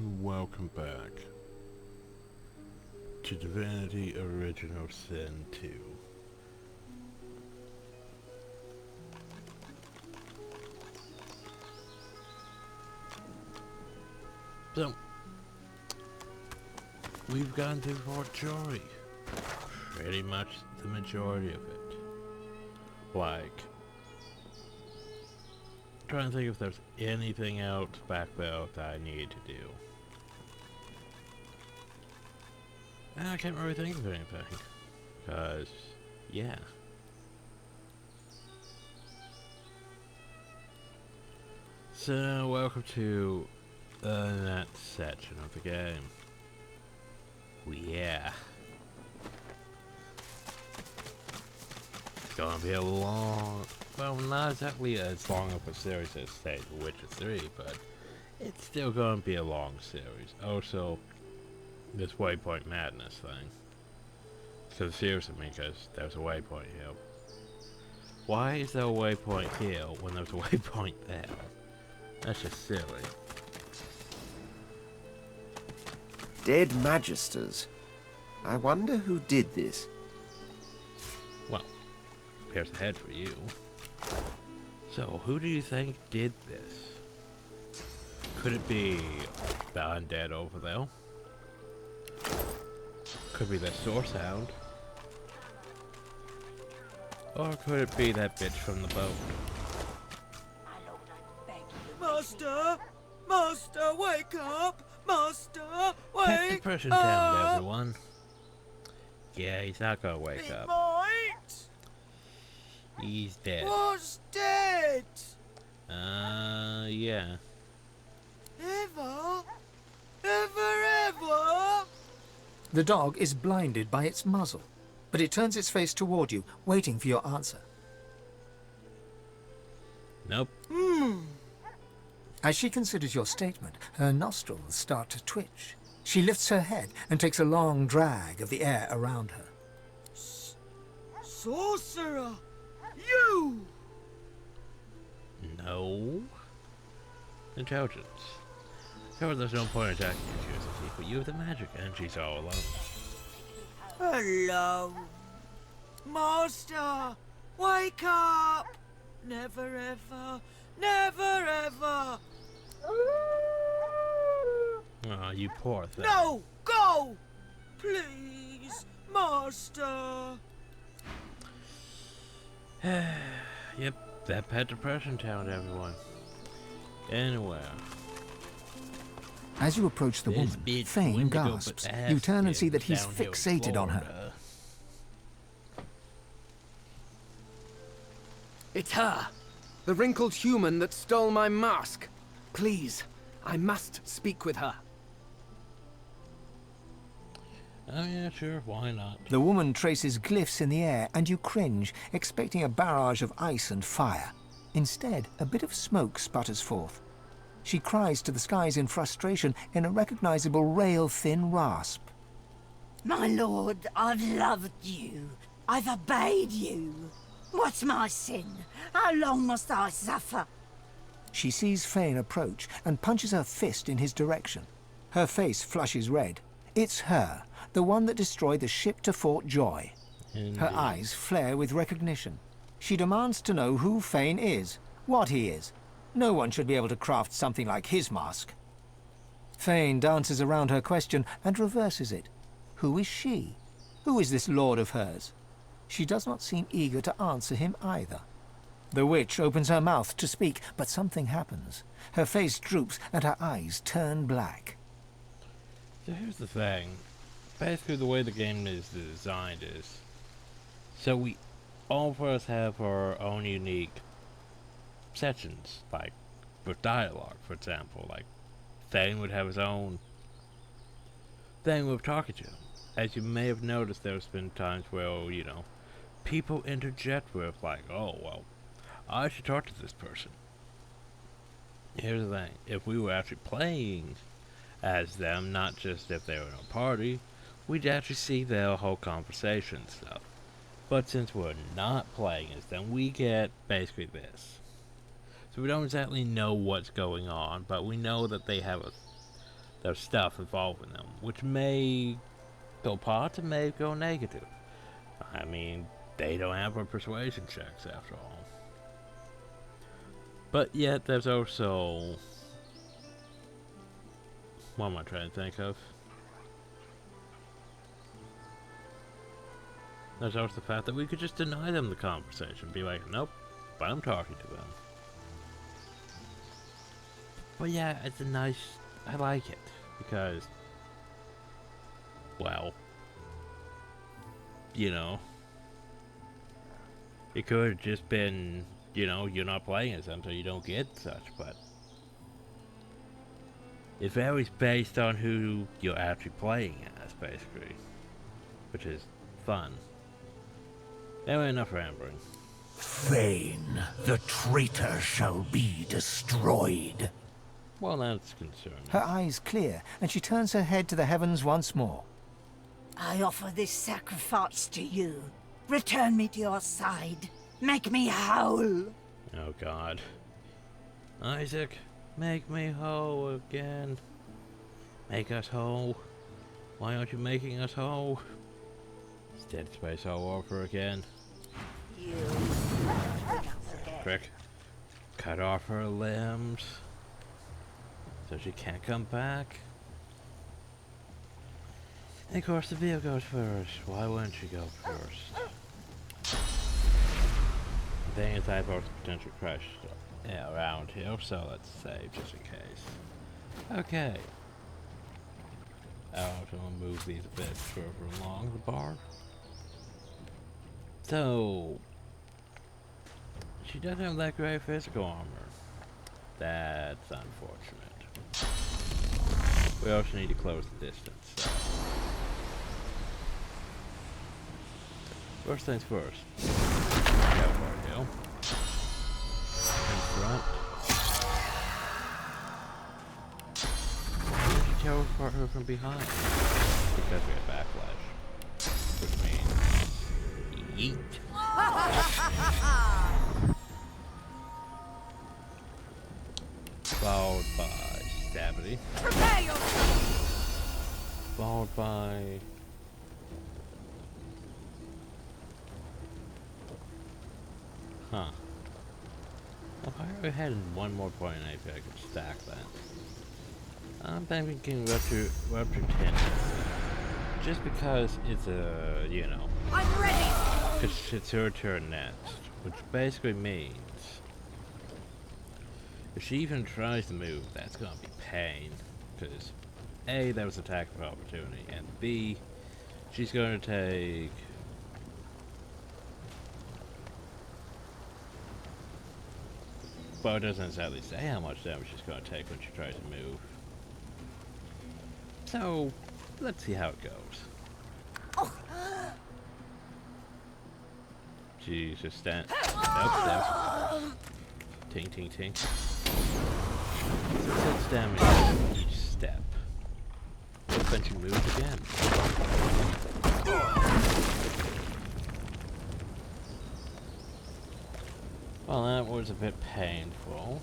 and welcome back to Divinity Original Sin 2. So, we've gone through Fort Joy. Pretty much the majority of it. Like, trying to think if there's anything else back there that I need to do. And I can't really think of anything. Because, yeah. So, welcome to that section of the game. Yeah. It's gonna be a long... Well, not exactly as long of a series as, say, The Witcher 3, but it's still gonna be a long series. Also, this Waypoint Madness thing. It's confused me because there's a waypoint here. Why is there a waypoint here when there's a waypoint there? That's just silly. Dead Magisters. I wonder who did this. Well, here's a head for you. So, who do you think did this? Could it be the undead over there? Could be the Source Hound? Or could it be that bitch from the boat? Master! Master, wake up! Master, wake Pet depression down, everyone. Yeah, he's not gonna wake up. Might? He's dead. Was dead! Yeah. Ever? Ever? The dog is blinded by its muzzle, but it turns its face toward you, waiting for your answer. Nope. As she considers your statement, her nostrils start to twitch. She lifts her head and takes a long drag of the air around her. Sorcerer! You! No. Intelligence. However, there's no point in attacking you, Susie, but you have the magic, and she's all alone. Hello. Master, wake up! Never ever, never ever! Aw, you poor thing. No! Go! Please, Master! Yep, that pet depression town, everyone. Anyway. As you approach the This woman, bitch Fane went to go gasps. put You turn and ass see that he's down here in fixated on her. Florida. It's her! The wrinkled human that stole my mask! Please, I must speak with her. Oh yeah, sure, why not? The woman traces glyphs in the air, and you cringe, expecting a barrage of ice and fire. Instead, a bit of smoke sputters forth. She cries to the skies in frustration in a recognizable rail-thin rasp. My lord, I've loved you. I've obeyed you. What's my sin? How long must I suffer? She sees Fane approach and punches her fist in his direction. Her face flushes red. It's her, the one that destroyed the ship to Fort Joy. Indeed. Her eyes flare with recognition. She demands to know who Fane is, what he is. No one should be able to craft something like his mask. Fane dances around her question and reverses it. Who is she? Who is this lord of hers? She does not seem eager to answer him either. The witch opens her mouth to speak, but something happens. Her face droops and her eyes turn black. So here's the thing. Basically the way the game is designed is, so we all of us have our own unique sections, like with dialogue, for example. Like Thane would have his own thing with talking to him. As you may have noticed, there's been times where, you know, people interject with like, oh well, I should talk to this person. Here's the thing, if we were actually playing as them, not just if they were in a party, we'd actually see their whole conversation stuff. But since we're not playing as them, we get basically this. So we don't exactly know what's going on, but we know that they have a there's stuff involved in them, which may go positive, may go negative. I mean, they don't have a persuasion checks after all. But yet, there's also... What am I trying to think of? There's also the fact that we could just deny them the conversation. Be like, nope, but I'm talking to them. But yeah, it's a nice... I like it. Because... Well... You know... It could have just been... You know, you're not playing as them, so you don't get such, but... It varies based on who you're actually playing as, basically. Which is fun. Anyway, enough rambling. Fane, the traitor shall be destroyed. Well, that's concerning. Her eyes clear, and she turns her head to the heavens once more. I offer this sacrifice to you. Return me to your side. Make me whole. Oh God. Isaac, make me whole again. Make us whole. Why aren't you making us whole? It's Dead Space all over again. You. Quick. Cut off her limbs. So she can't come back. And of course the Vio goes first. Why wouldn't she go first? The thing is, I have potential crash around here, so let's save just in case. Okay. I'm going to move these a bit further along the bar. So, she doesn't have that great physical armor. That's unfortunate. We also need to close the distance. So. First things first. Go for it, go. In front. Why did you teleport her from behind? Because we have backlash. Which means... Yeet. Followed by Stabity. Prepare yourself! Followed by... Huh. If I had one more point in AP, I could stack that. I'm thinking we're up to 10. Just because it's a, you know. I'm ready! Because it's her turn next. Which basically means... If she even tries to move, that's gonna be pain. Because A, that was attack of opportunity, and B, she's gonna take... Well, it doesn't exactly say how much damage she's going to take when she tries to move. So, let's see how it goes. She's just stand. Nope, that's. Ting, ting, ting. 6 damage each step. Then she moves again. Well, that was a bit painful.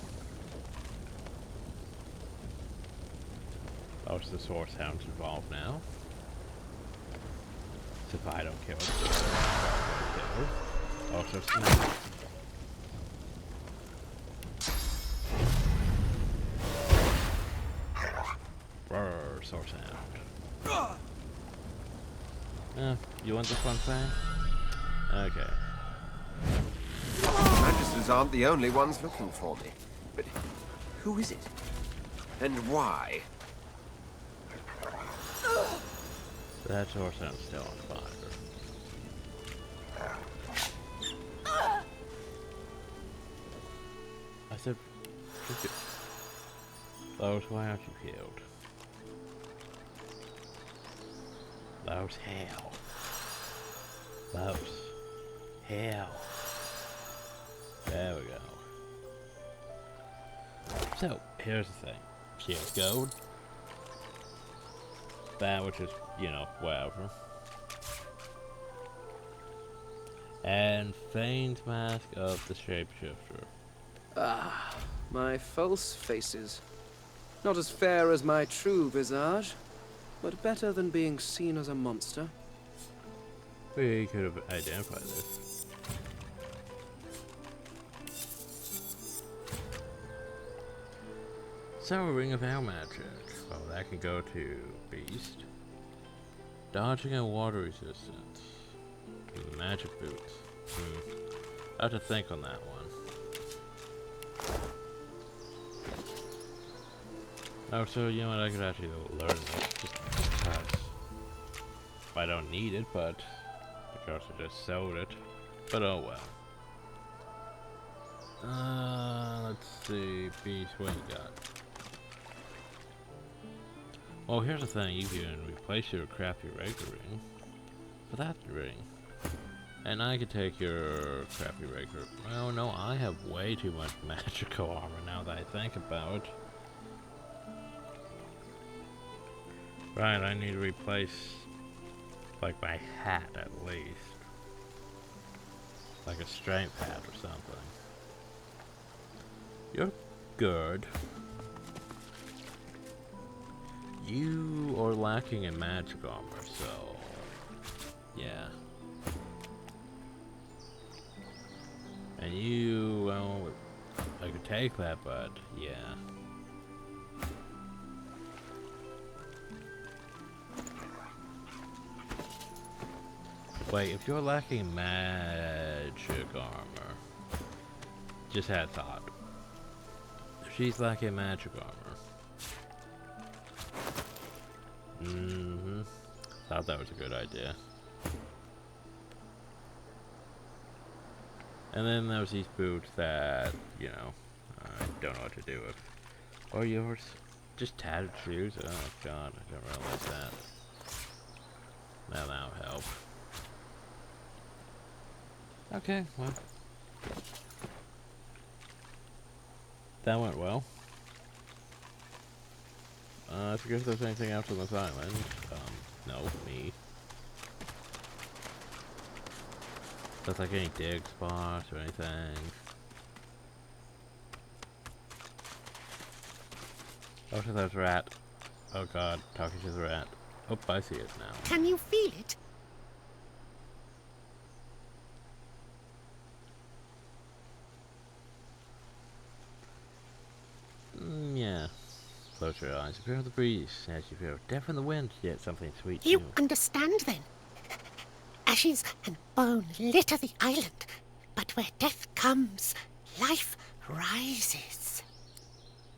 Oh, so the Source Hound's involved now. So if I don't kill it, also Snake. Brrr, Source Hound. You want this one, Fang? Okay. Magisters aren't the only ones looking for me. But who is it? And why? That Source Hound's still on fire. I said, Lois, why aren't you killed? Lois, hell. Lois, hell. There we go. So, here's the thing. She has gold. That which is, you know, whatever. And Fane's Mask of the Shapeshifter. Ah, my false faces. Not as fair as my true visage, but better than being seen as a monster. We could have identified this. So, Ring of Air Magic. Well, that can go to Beast. Dodging and water resistance. Magic boots. I have to think on that one. Oh, so you know what? I could actually learn this just because I don't need it, but of course I just sold it. But oh well. Let's see, Beast, what you got? Well, here's the thing: you can replace your crappy regular ring for that ring. And I could take your crappy regular. Well, no, I have way too much magical armor now that I think about it. Right, I need to replace, like, my hat at least. Like a strength hat or something. You're good. You are lacking in magic armor, so yeah. And you, well, I could take that, but yeah. Wait, if you're lacking magic armor, just had a thought. If she's lacking magic armor, thought that was a good idea. And then there's these boots that, you know, I don't know what to do with. Or yours, just tattered shoes. Oh god, I didn't realize that. Now that'll help. Okay, well. That went well. I forget if there's anything else on this island. No, me. That's like any dig spots or anything. Oh, to that rat. Oh god, talking to the rat. Oh, I see it now. Can you feel it? Yeah. Close your eyes, feel the breeze as you feel deaf in the wind, yet something sweet You too. understand then? Ashes and bone litter the island, but where death comes, life rises.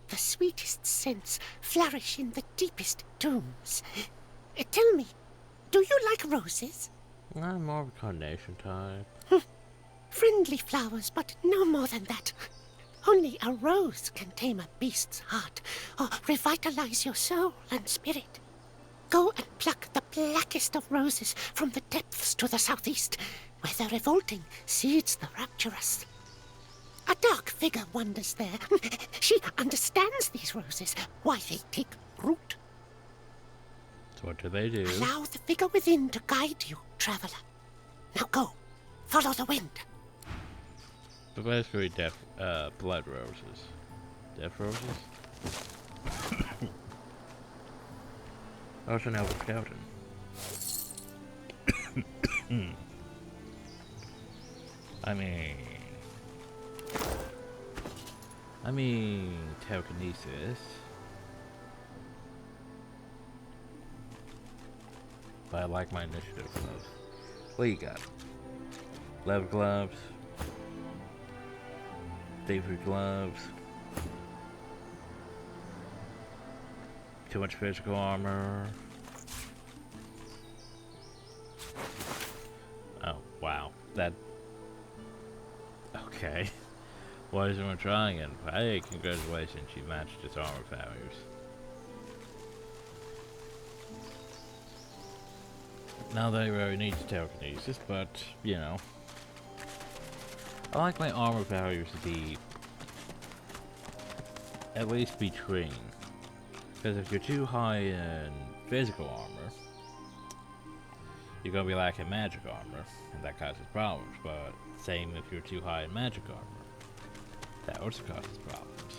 The sweetest scents flourish in the deepest tombs. Tell me, do you like roses? I'm more of a carnation type. Friendly flowers, but no more than that. Only a rose can tame a beast's heart, or revitalize your soul and spirit. Go and pluck the blackest of roses from the depths to the southeast, where the revolting seeds the rapturous. A dark figure wanders there. She understands these roses, why they take root. So what do they do? Allow the figure within to guide you, traveler. Now go, follow the wind. But basically blood roses. Death roses? Also now with Captain. I mean telekinesis. But I like my initiative gloves. What you got? Leather gloves. Thievery gloves. Too much physical armor. Oh, wow. That... Okay. Why isn't one trying it? Hey, congratulations, you matched its armor values. Now they really need to telekinesis, but, you know. I like my armor values to be at least between. Because if you're too high in physical armor, you're going to be lacking magic armor, and that causes problems. But same if you're too high in magic armor, that also causes problems.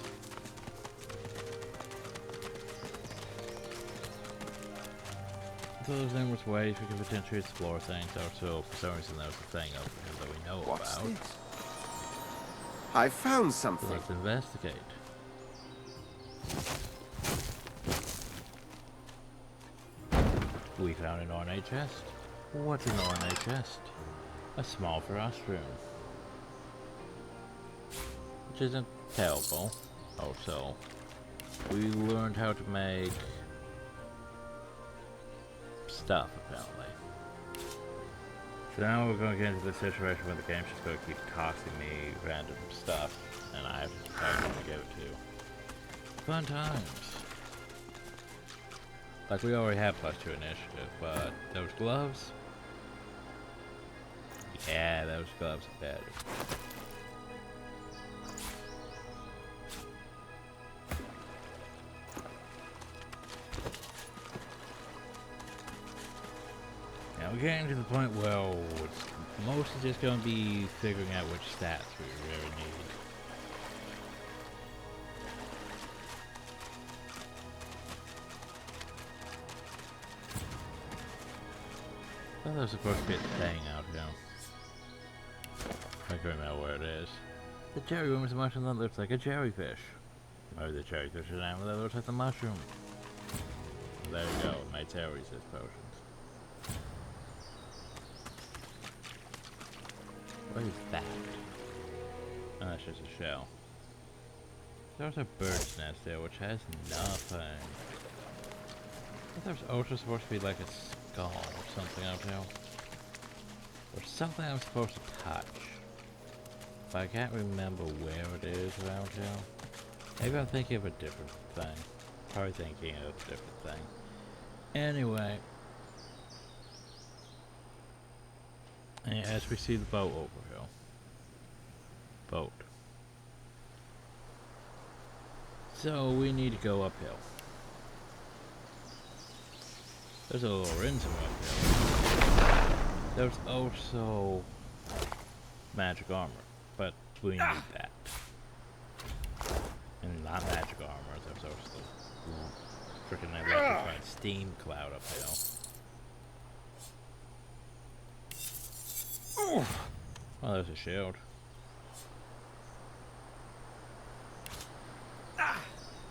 So there's numerous ways we can potentially explore things. Also, for some reason, there's a thing over here that we know What's about. this? I found So something. let's investigate. We found an ornate chest. What's an ornate chest? A small frost room. Which isn't terrible. Also, we learned how to make stuff, apparently. So now we're going to get into the situation where the game's just going to keep tossing me random stuff, and I have to decide what to give it to. Fun times. Like, we already have +2 initiative, but those gloves? Yeah, those gloves are better. Now we're getting to the point where it's mostly just going to be figuring out which stats we really need. I thought there was supposed to be a thing out here. I can't remember where it is. The cherry room is a mushroom that looks like a jellyfish. Or the jellyfish is an animal that looks like a mushroom. There you go, it made terror resist potions. What is that? Oh, that's just a shell. There's a bird's nest there which has nothing. I thought there was also supposed to be like a skull or something out there. Or something I'm supposed to touch. But I can't remember where it is around here. Maybe I'm thinking of a different thing. Probably thinking of a different thing. Anyway. And as we see the boat over here. Boat. So we need to go uphill. There's a Larian Studios up here. There's also magic armor, but we need that. And not magic armor, there's also the freaking electrified steam cloud up here. Oh, there's a shield.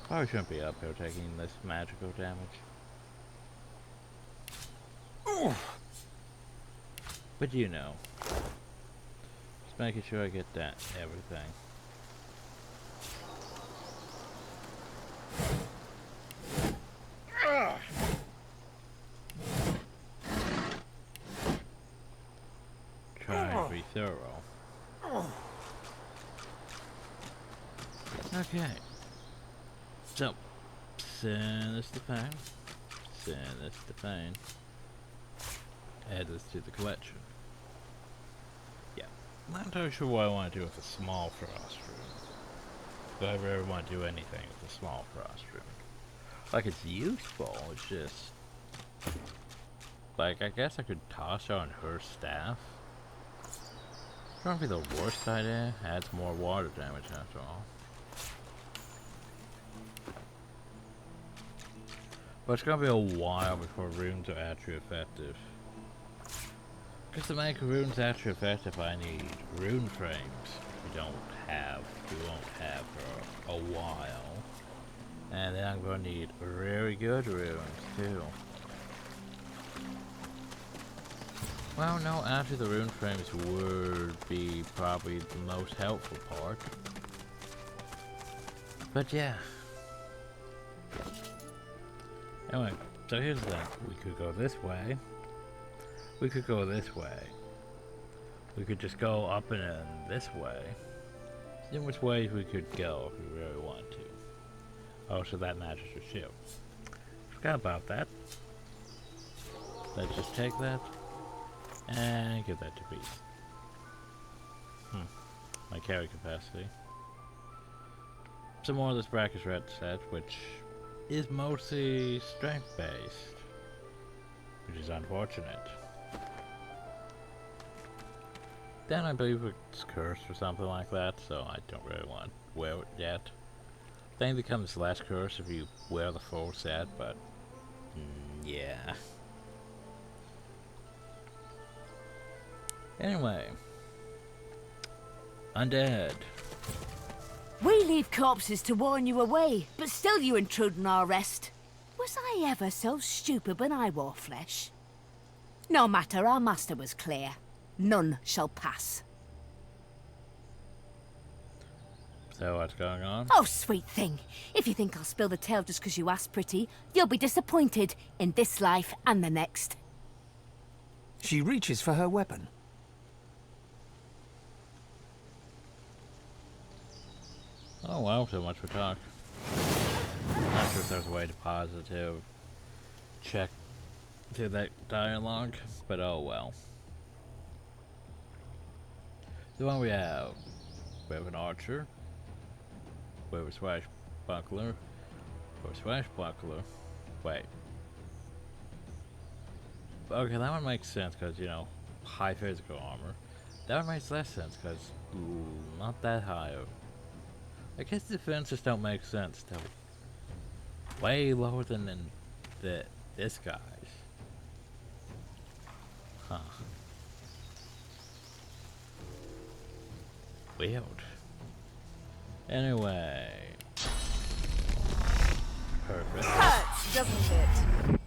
Probably shouldn't be up here taking this magical damage. But you know. Just making sure I get that, everything. Try and be thorough. Okay. So, send this to Fang. Send this to Fang. Add this to the collection. Yeah. I'm not entirely sure what I want to do with a small frost rune. If I ever want to do anything with a small frost rune. Like, it's useful, it's just... Like, I guess I could toss her on her staff. Probably the worst idea. Adds more water damage after all. But it's gonna be a while before runes are actually effective. Because to make runes actually effective, I need rune frames. We won't have for a while. And then I'm gonna need very good runes too. Well, no, actually the rune frames would be probably the most helpful part. But yeah. Anyway, so here's the thing. We could go this way. We could go this way. We could just go up and this way. See which ways we could go if we really want to. Oh, so that matches your shield. Forgot about that. Let's just take that and give that to Beast. My carry capacity. Some more of this Brackish Red set, which is mostly strength based, which is unfortunate. Then I believe it's cursed or something like that, so I don't really want to wear it yet. I think it becomes less cursed if you wear the full set, but yeah. Anyway. Undead. We leave corpses to warn you away, but still you intrude on our rest. Was I ever so stupid when I wore flesh? No matter, our master was clear. None shall pass. So what's going on? Oh, sweet thing. If you think I'll spill the tale just because you asked, pretty, you'll be disappointed in this life and the next. She reaches for her weapon. Oh well, so much for talk. Not sure if there's a way to pause it to check through that dialogue, but oh well. So what we have? We have an archer. We have a swashbuckler. We have a swashbuckler. Wait. Okay, that one makes sense because, you know, high physical armor. That one makes less sense because, ooh, not that high. I guess defenses don't make sense. They're way lower than this guy's. Huh. Weird. Anyway. Perfect. Hurts, doesn't it?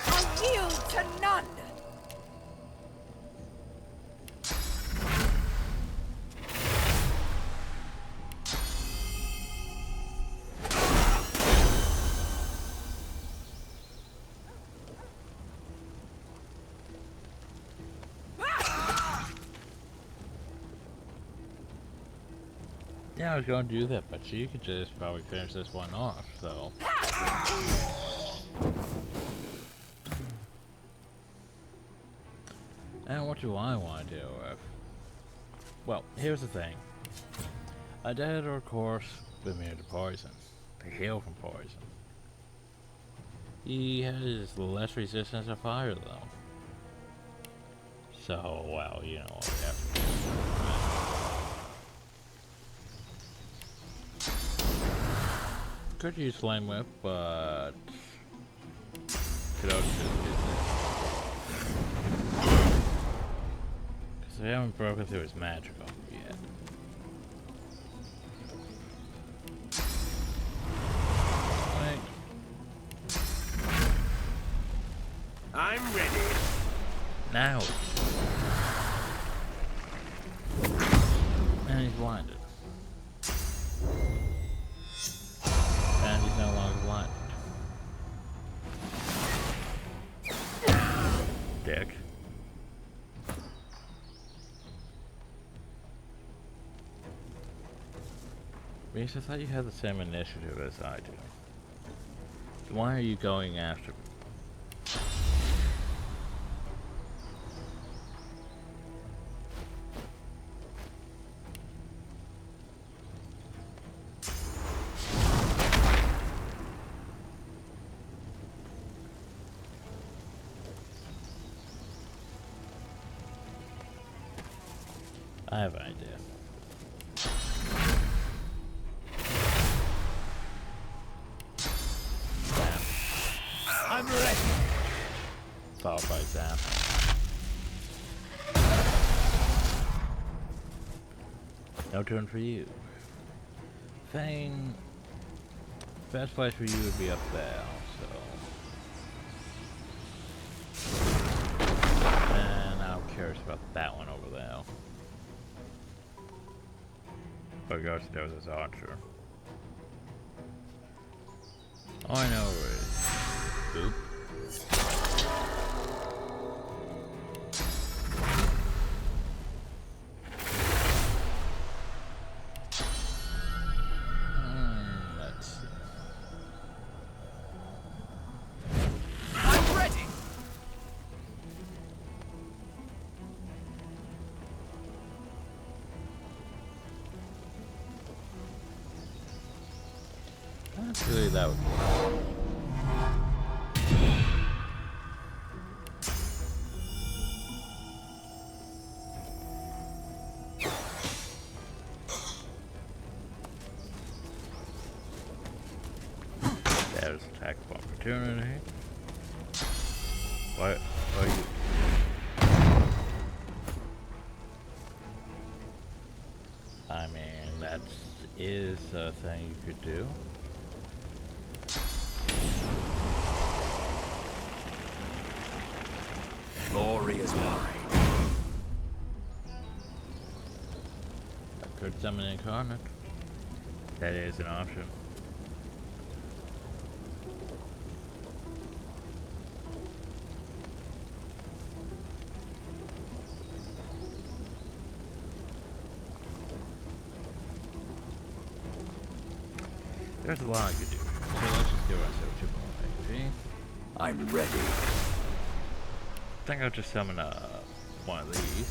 I yield to none! Yeah, I was going to do that, but you could just probably finish this one off, so. And what do I want to do with? Well, here's the thing. A dead or course immune to poison. To heal from poison. He has less resistance to fire, though. So, well, you know what we have to do. Could use Flame Whip, but could also just use this. Because we haven't broken through his magical yet. Wait. I'm ready. Now. And he's blinded. And he's no longer blinded. Dick. Reese, I thought you had the same initiative as I do. Why are you going after me? I have an idea. Zap. I'm ready. Followed by Zap. No turn for you. Fane. Best place for you would be up there, so. And I'm curious about that one over there. But Ghost knows his archer. All I know is boop. Let's see. I'm ready. Actually, that would work. There's attack of opportunity. What are you? I mean, that is a thing you could do. Glory is mine. I could summon Incarnate. That is an option. There's a lot I could do. So let's just do ourselves 2 more HP. I'm ready. I think I'll just summon one of these.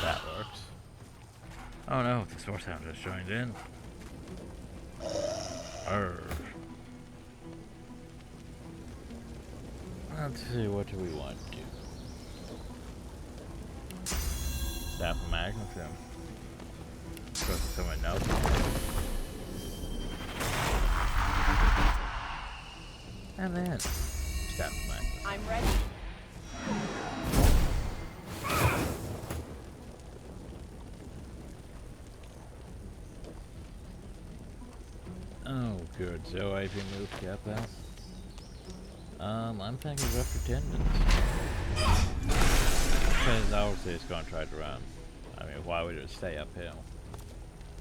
That works. Oh no, the Source Hound just joined in. Arrgh. Let's see, what do we want to do? Staff of Magnus him. Supposed to someone else. And then Staff of Magnus. I'm ready. Oh, good. So AP move to get that. I'm thinking rough attendance. Because obviously it's gonna try to run. I mean, why would it stay uphill?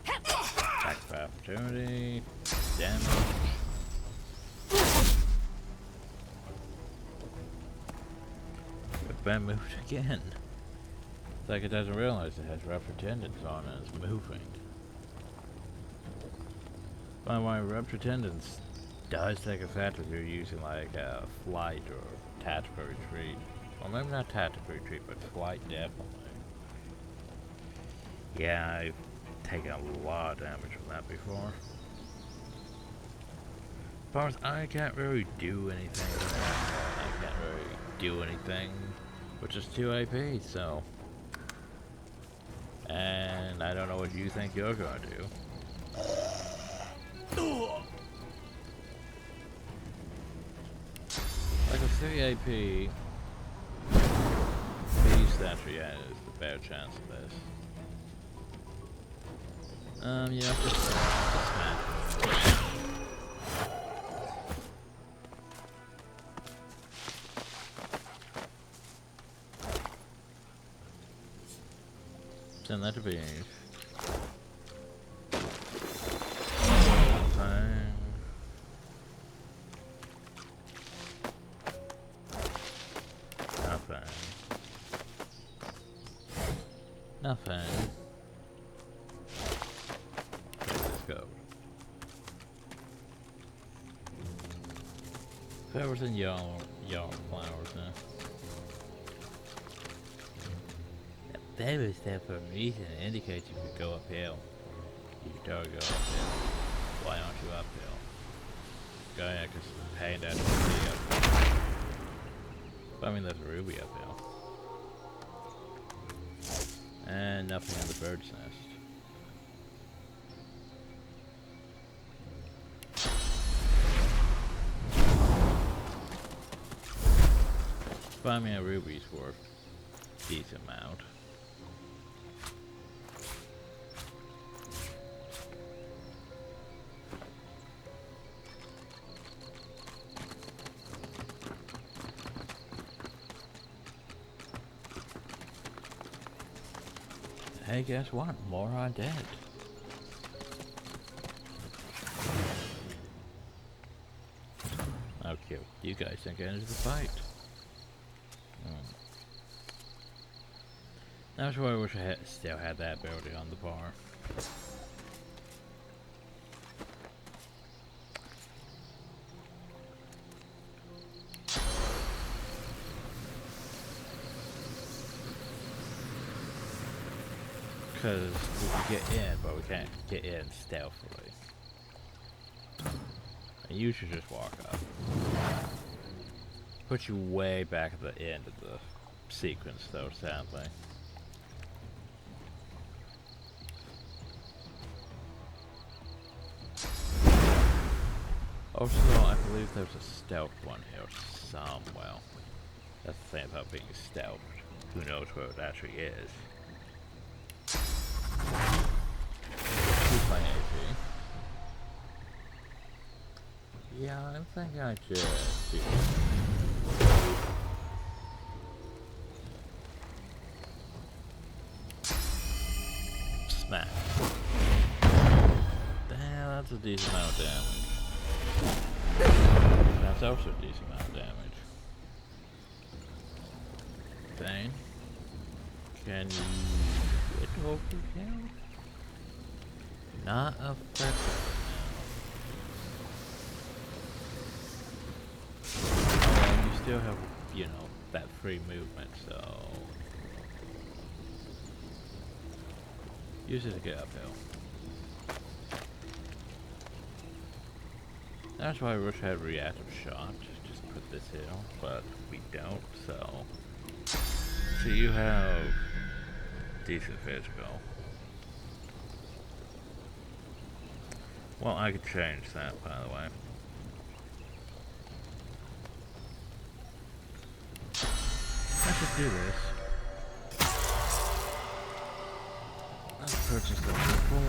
Attack for opportunity. Damage. It's been moved again. It's like it doesn't realize it has rough attendance on and it's moving. By the way, rupture tendons does take effect if you're using like a flight or tactical retreat. Well, maybe not tactical retreat, but flight definitely. Yeah, I've taken a lot of damage from that before. As far as I can't really do anything. I can't really do anything, which is 2 AP, so. And I don't know what you think you're gonna do. Like a 3 AP beast after yeah is the better chance of this. Yeah, just smash. Send that to be. Nothing. Let's go. Flowers and yellow flowers now. That berry stand for a reason. It indicates you could go uphill. You could totally go uphill. Why aren't you uphill? Go ahead, because pain that ruby uphill. But I mean, there's a ruby uphill. And nothing in the bird's nest. Find me a ruby's worth a decent amount. Hey, guess what? More are dead. Okay, you guys didn't get into the fight. That's why I wish I still had that building on the bar. Because we can get in, but we can't get in stealthily. And you should just walk up. Put you way back at the end of the sequence, though, sadly. Also, I believe there's a stealth one here somewhere. That's the thing about being stealth. Who knows where it actually is. Who's playing AP? Yeah, I think I just do. Smack. Damn, that's a decent amount of damage. That's also a decent amount of damage. Thane, can you get overkill? Not effective now. And you still have, you know, that free movement, so use it to get uphill. That's why I wish I had reactive shot. Just put this here, but we don't, so. So you have decent physical. Well, I could change that, by the way. Let's just do this. Let's purchase the 4.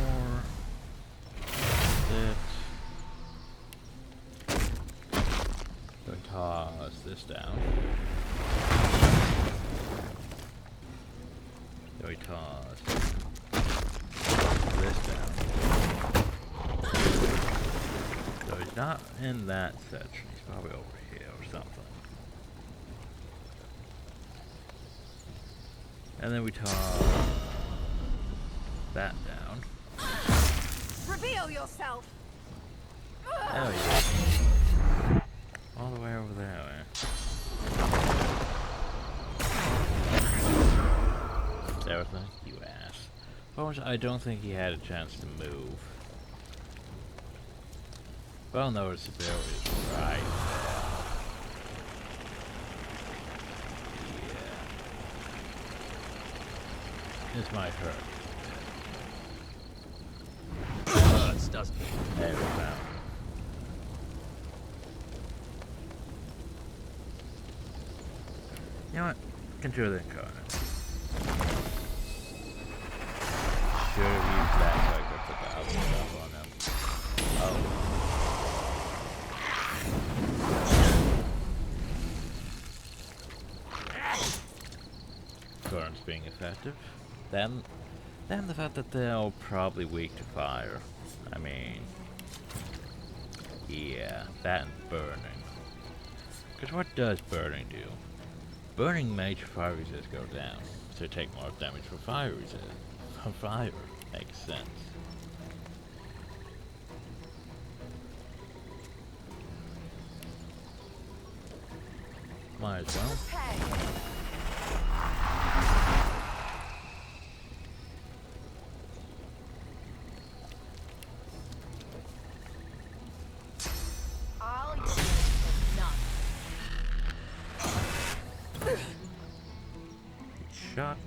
Go toss this down. Then we toss this down. So he's not in that section. He's probably over here or something. And then we toss that down. Reveal yourself. Hell yeah. All the way over there, Everything? You ass. Of I don't think he had a chance to move. Well, no, his ability is right there. Yeah. This might hurt. Hurts, doesn't it? There we go. You know what? Control the incarnate. Should have used that so I could put the other stuff on him. Oh. Currents being effective. Then the fact that they're probably weak to fire. I mean, yeah, that and burning. Because what does burning do? Burning makes your fire resist go down, so take more damage for fire resist. From fire makes sense. Might as well. I'll use none. Shot.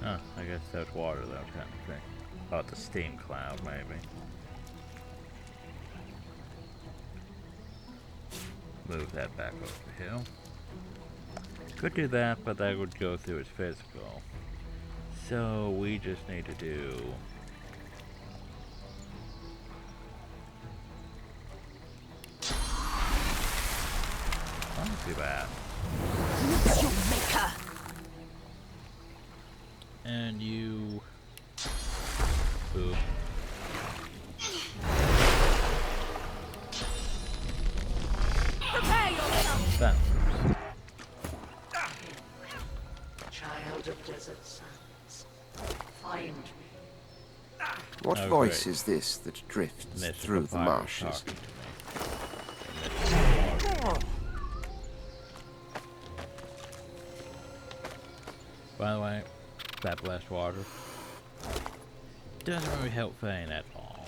Huh, I guess that's water though, technically. Oh, the steam cloud, maybe. Move that back over here. Could do that, but that would go through his physical. So we just need to do... Not too bad. Your maker. And you... Ooh. Prepare yourself. That. Child of desert sands, find me. What Oh, voice great. is this that drifts Mr. through the Papyrus marshes? talking to me. By the way, that blessed water doesn't really help Fane at all.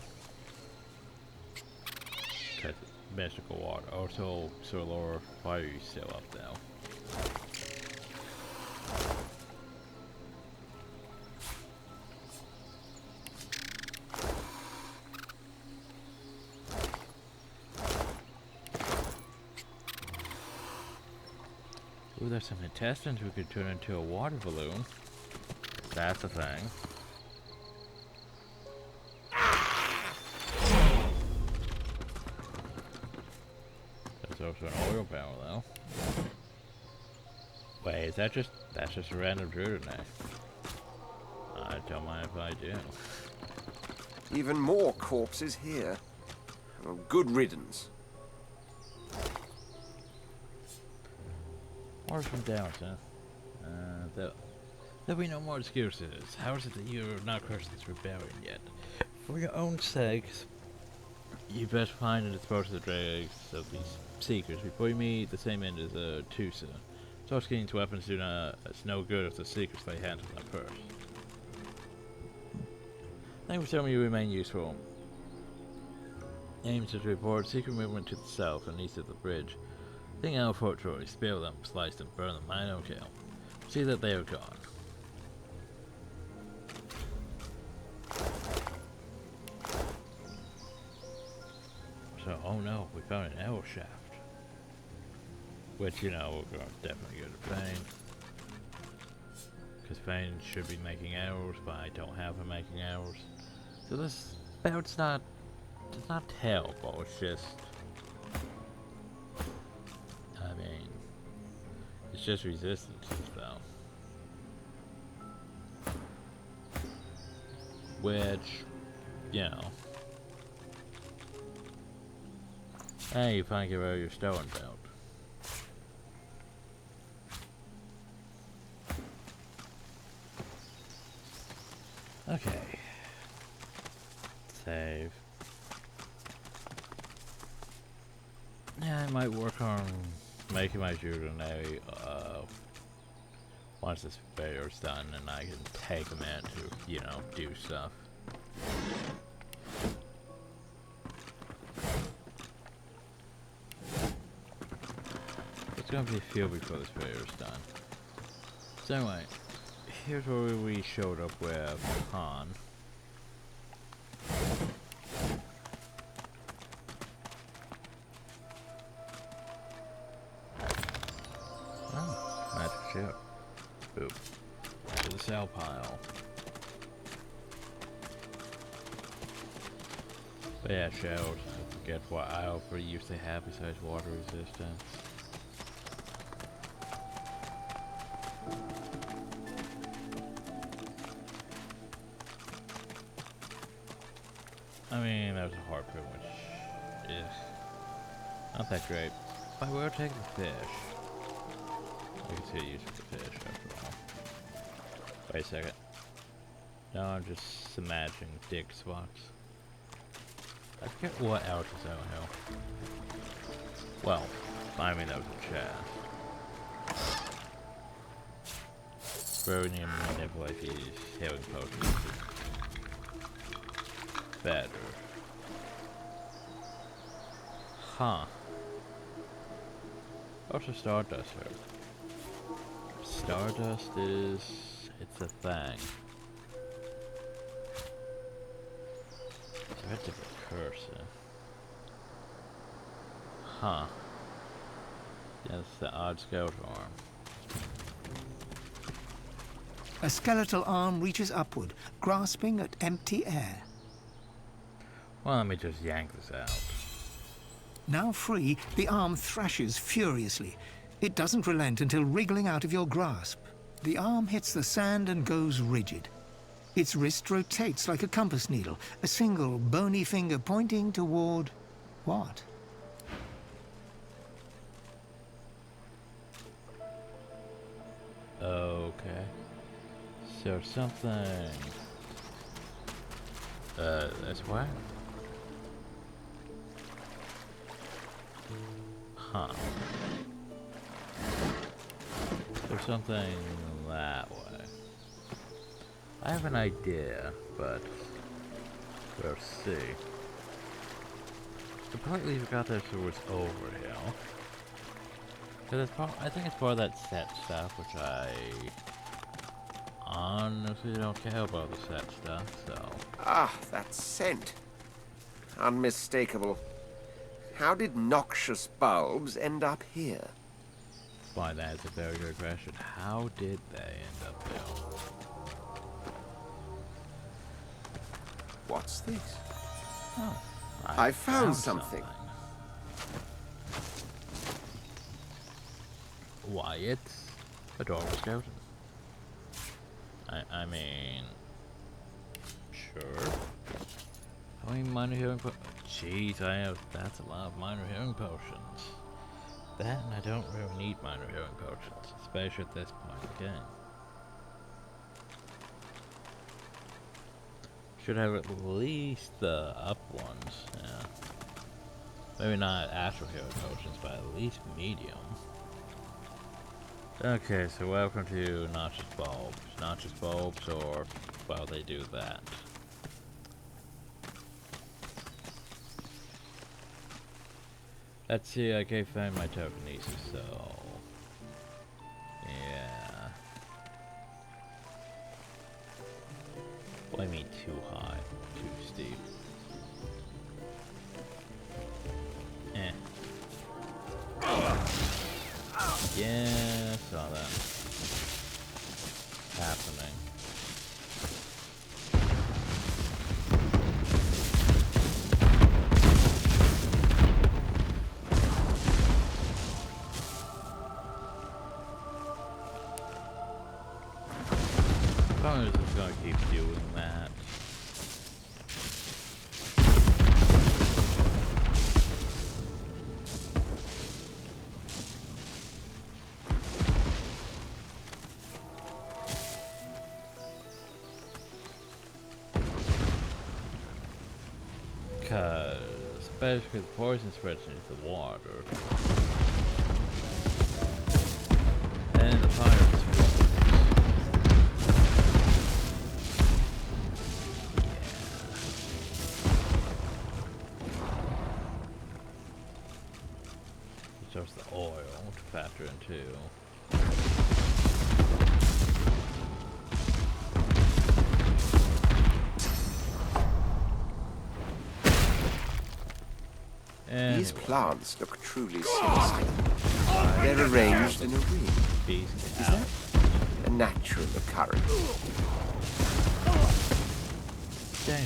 Because mystical water. Also, Sir Lord, why are you still up there? Ooh, there's some intestines we could turn into a water balloon. That's a thing. There's also an oil barrel though. Wait, is that just, that's just a random druid name? I don't mind if I do. Even more corpses here. Oh, good riddance. Orders from down, huh? There'll be no more excuses. How is it that you have not crushed this rebellion yet? For your own sakes, you best find and dispose of the dregs of these seekers before you meet the same end as Tusa. Such king's weapons do not, it's no good if the seekers lay hands on that purse. Thank you for telling me you remain useful. Aims to report secret movement to the south and east of the bridge. Think out for Troy, spare them, slice them, burn them, I don't care. See that they are gone. So, oh no, we found an arrow shaft. Which, you know, we're going to definitely go to Fane. Because Fane should be making arrows, but I don't have him making arrows. So this bout's not, it's not terrible, it's just, I mean, it's just resistances though. Which, you know. Hey, you finally get rid of your stone belt. Okay. Save. Yeah, I might work on making my Judenary, once this fair's done and I can take a minute to, you know, do stuff. It's gonna be a few before this fair's done. So anyway, here's where we showed up with Han. Oh, magic ship. Boop. To the cell pile. But yeah, shells. I forget what Alpha used to have besides water resistance. I mean, that was a harpoon, which is not that great. But we'll take the fish. I can see the use of the fish after all. Wait a second. No, I'm just imagining dig spots. I forget what else is out here. Well, I mean that was a chest. Where we need to manipulate these healing potions. Better. Huh. What's a Stardust here? Stardust is... it's a thing. So that's a precursor. Huh. Yeah, it's the odd skeletal arm. A skeletal arm reaches upward, grasping at empty air. Well, let me just yank this out. Now free, the arm thrashes furiously. It doesn't relent until wriggling out of your grasp. The arm hits the sand and goes rigid. Its wrist rotates like a compass needle, a single bony finger pointing toward... what? Okay. So something... that's what? Huh. There's something that way. I have an idea, but we'll see. Completely forgot that there was overhill. Cause I think it's part of that set stuff, which I honestly don't care about the set stuff, so. Ah, that scent. Unmistakable. How did noxious bulbs end up here? Why, that's a very good question. How did they end up there? What's this? Oh, I found something. Why, it's a dog skeleton. I mean, sure. How many minor healing potions? Jeez, that's a lot of minor healing potions. That, and I don't really need minor healing potions, especially at this point in the game. Should have at least the up ones, yeah. Maybe not astral healing potions, but at least medium. Okay, so welcome to Noxious Bulbs. Noxious Bulbs, or, well, they do that. Let's see, I can't find my telekinesis, so... yeah. What do I mean too high? Too steep. Eh. Yeah, saw that happening. Probably just gonna keep doing that. Because, especially the poison spreads into the water. And the fire explodes. Yeah. Just the oil to factor into. These plants look truly sinister. They're arranged in a ring. Is that a natural occurrence?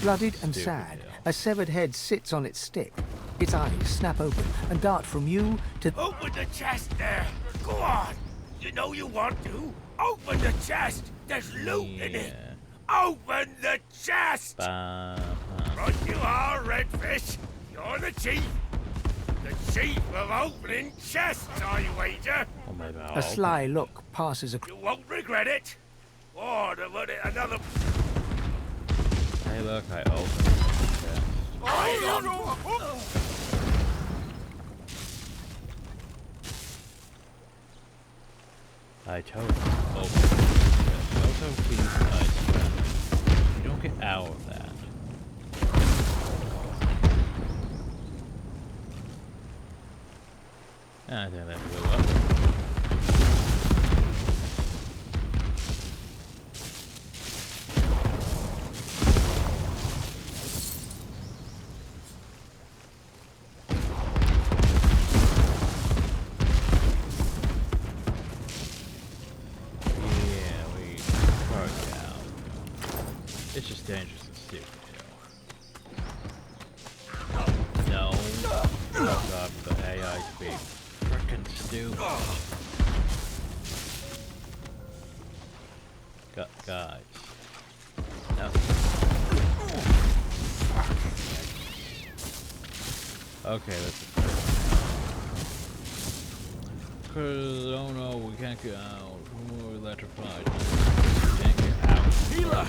Bloodied and sad, a severed head sits on its stick. Its eyes snap open and dart from you to... Open the chest there! Go on! You know you want to! Open the chest! There's loot in it! Open the chest! Right you are, Redfish! You're the chief! The chief of opening chests, I wager! Oh my God. A sly look passes across... You won't regret it! Or to put it another... Hey look, I opened it. I totally opened it. Also, please, you don't get out of that. I think that blew up. Yeah, we broke out. It's just dangerous and stupid, you know. No. Oh God, the AI speak. Frickin' stupid. Guys. No. Okay, let's... Cause, oh no, we can't get out. We're electrified. We can't get out. Healer!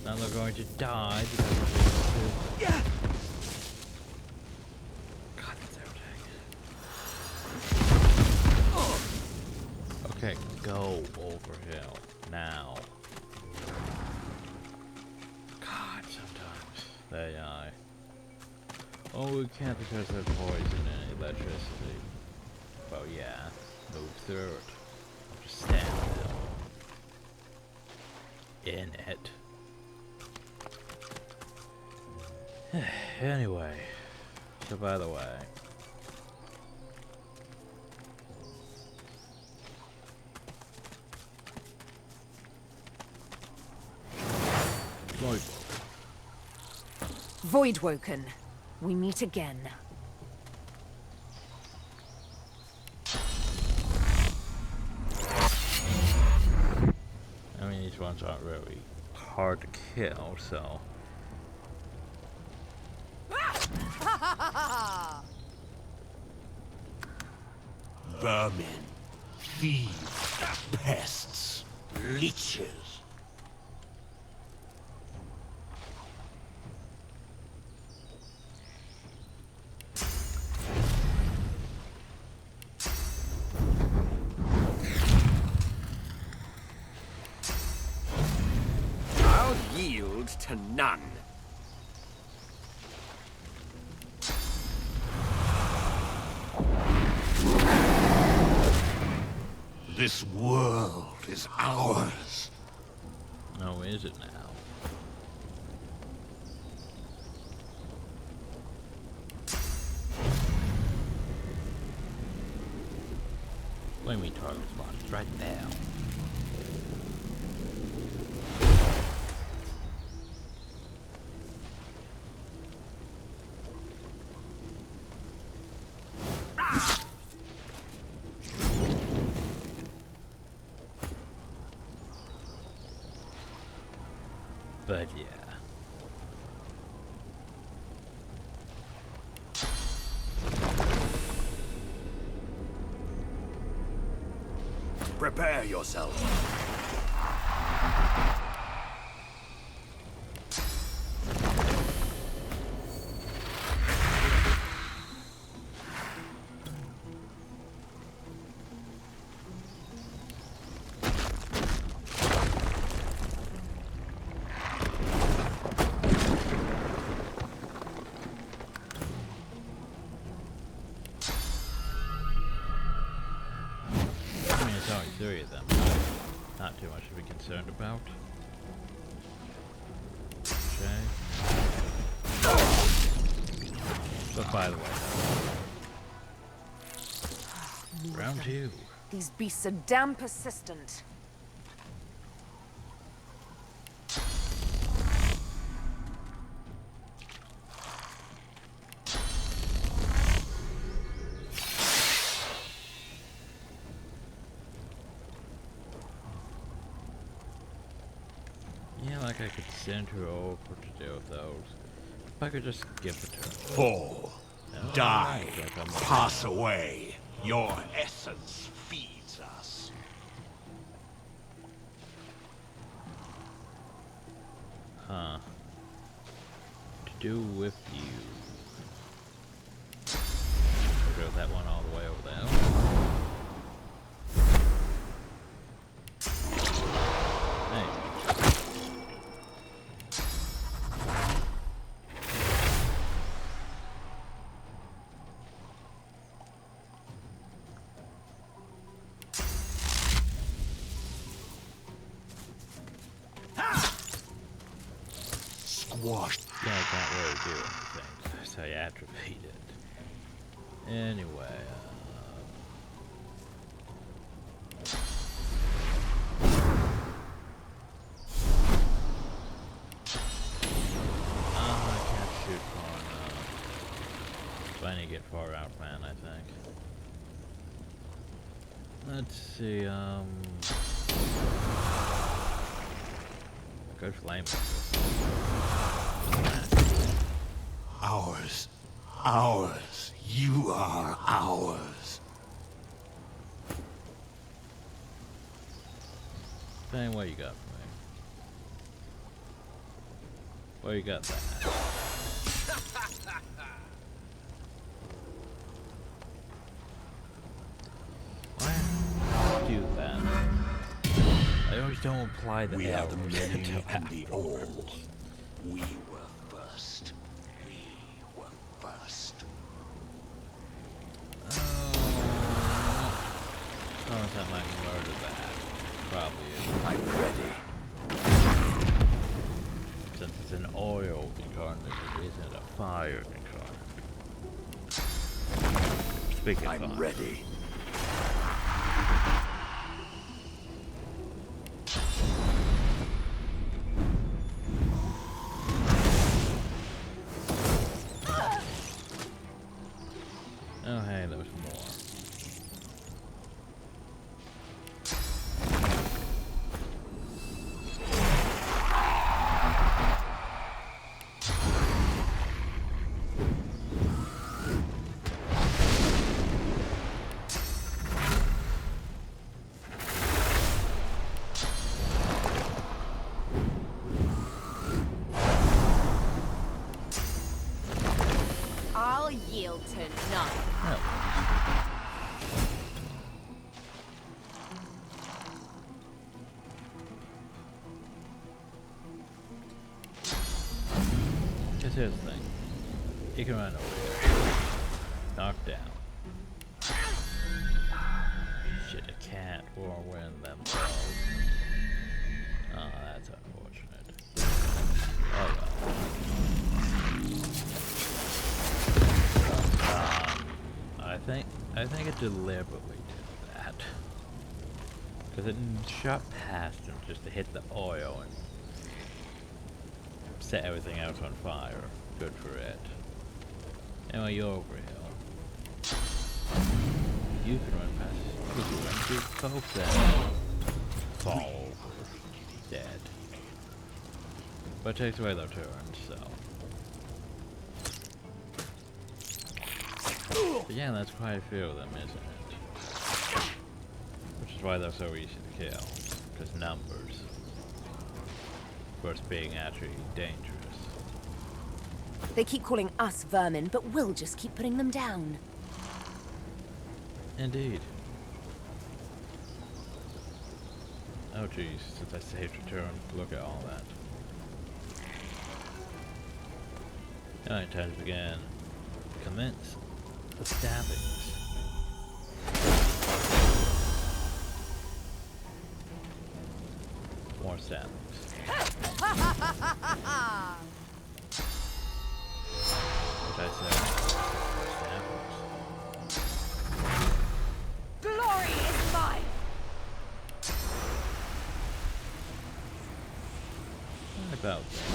Now they're going to die because of this. Yeah! Okay, go over hill now. God, sometimes they oh, we can't because of poison and electricity. Well, yeah, move through it. I'll just stand there. In it. Anyway, so by the way, Voidwoken, we meet again. I mean, these ones aren't really hard to kill, so... Vermin, thieves, pests, leeches. I'll yield to none. This world is ours. Oh, is it now? What do you mean target spot? It's right there. But yeah. Prepare yourself. Three of them. Not too much to be concerned about. Okay. But by the way, round two. These beasts are damn persistent. Yeah, like I could send her over to deal with those. If I could just give it to her. Fall, No, die, like I'm- pass away. Your essence feeds us. Huh. To do with you. I'll go with that one all the way over there. Squashed. Yeah, I can't really do anything, so you have to repeat it. Anyway, I can't shoot far enough. So I need to get far out, man, I think. Let's see, good flame. Ours. Ours. You are ours. Dang, what you got for me? What you got that? Why do that? I always don't apply the We are the arrows many until and the afterwards. old. We were first. We were first. Oh, it's not like murder that. Probably is. I'm ready. Since it's an oil incarnate, it isn't a fire incarnate. Speaking of I'm fire. ready. to none. No. Because here's the thing. You can run over here. Knock down. Shit, a cat or win themselves. Oh, that's unfortunate. Oh well. I think it deliberately did that. Because it shot past him just to hit the oil and set everything else on fire. Good for it. Anyway, you're over here. You can run past. You can run through both then. Fall over. Dead. But it takes away their turns, so. But yeah, that's quite a few of them, isn't it? Which is why they're so easy to kill. Because numbers. Versus being actually dangerous. They keep calling us vermin, but we'll just keep putting them down. Indeed. Oh geez, since I saved return, look at all that. Alright, time to begin. Commence the stabbings. More stabbings. What did I say? Stabbings. Glory is mine! About that.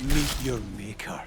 Meet your maker.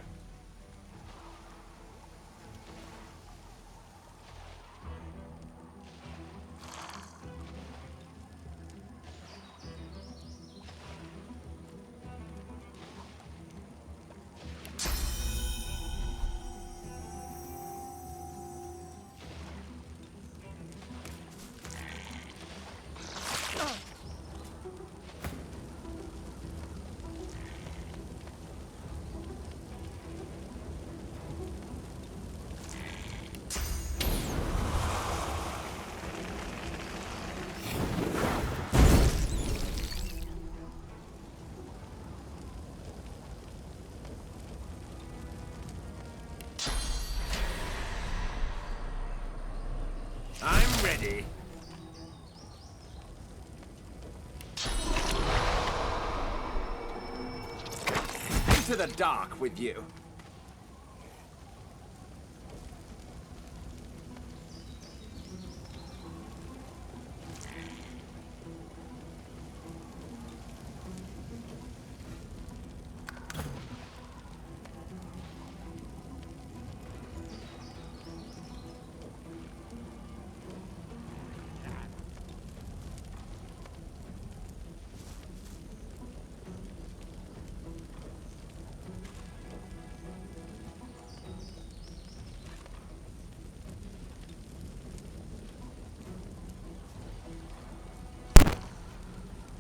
I'm ready. Into the dark with you.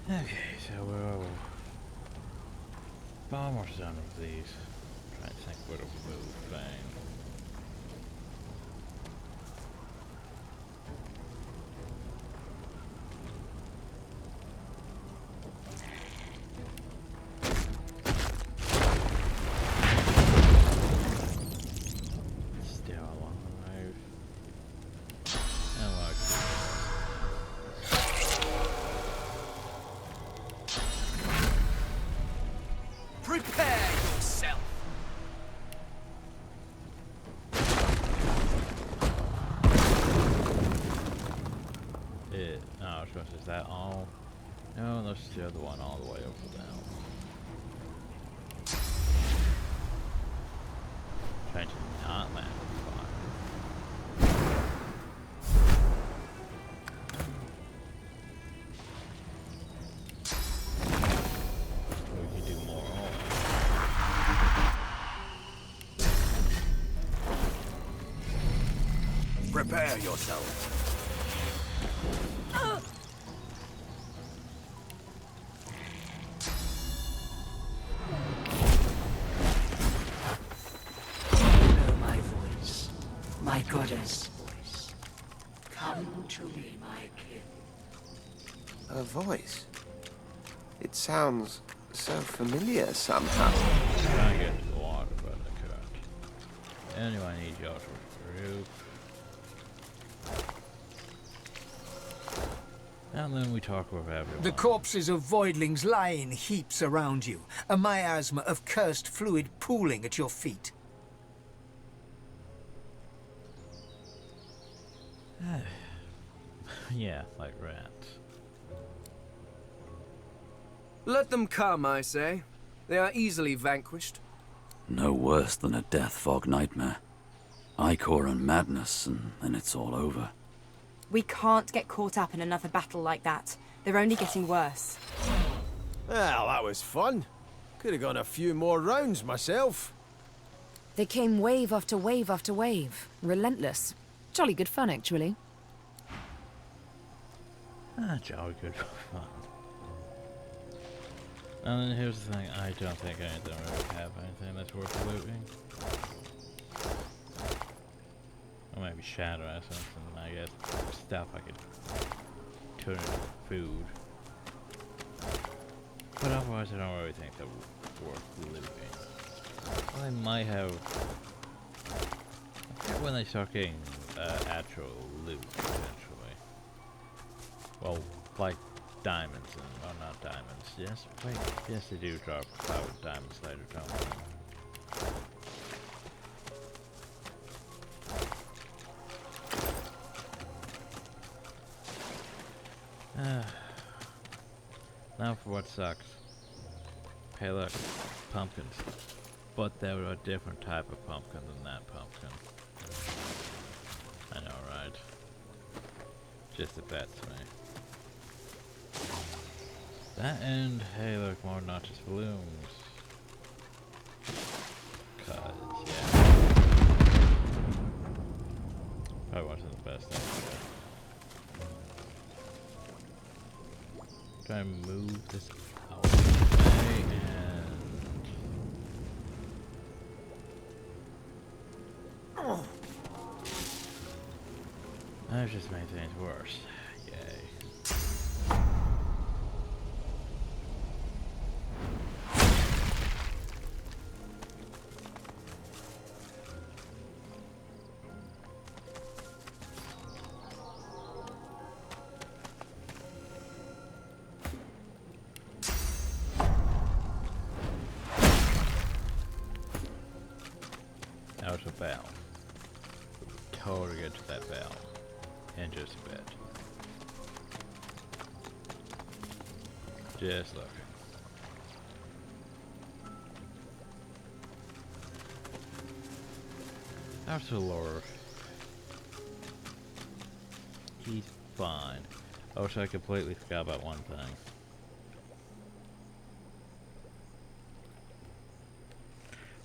Okay, so we're almost done with these. Trying to think what a move thing. Still alive. Oh, Prepare yourself. Oh, so is that all? No, that's the other one all the way over now. Trying to not land on fire. We can do more. Prepare yourself. My goddess voice. Come to me, my kin. A voice? It sounds so familiar somehow. I'm trying to get to the water, but I couldn't. Anyway, I need y'all to group. And then we talk with everyone. The corpses of voidlings lie in heaps around you, a miasma of cursed fluid pooling at your feet. Yeah, like rats. Let them come, I say. They are easily vanquished. No worse than a death fog nightmare. Ichor and madness, and then it's all over. We can't get caught up in another battle like that. They're only getting worse. Well, that was fun. Could have gone a few more rounds myself. They came wave after wave after wave. Relentless. Jolly good fun, actually. Jolly good fun. And then here's the thing, I don't think I don't really have anything that's worth looting. Or maybe shadow or something, I guess. Stuff I could turn into food. But otherwise I don't really think that would worth looting. Well, I might have... I forget when they start getting actual loot, essentially. Well, like diamonds and... well, not diamonds. Yes, wait. Yes, they do drop diamonds later, don't they? Now for what sucks. Hey look, pumpkins. But they were a different type of pumpkin than that pumpkin. I know, right? Just a bet to me. That and, hey look, more notches balloons. Cause, yeah. Probably wasn't the best idea. Try and move this out of the way and... I've just made things worse. Yay. Out of bell. Totally get to that bell in just a bit. Just look. After Lord. He's fine. Oh, so I completely forgot about one thing.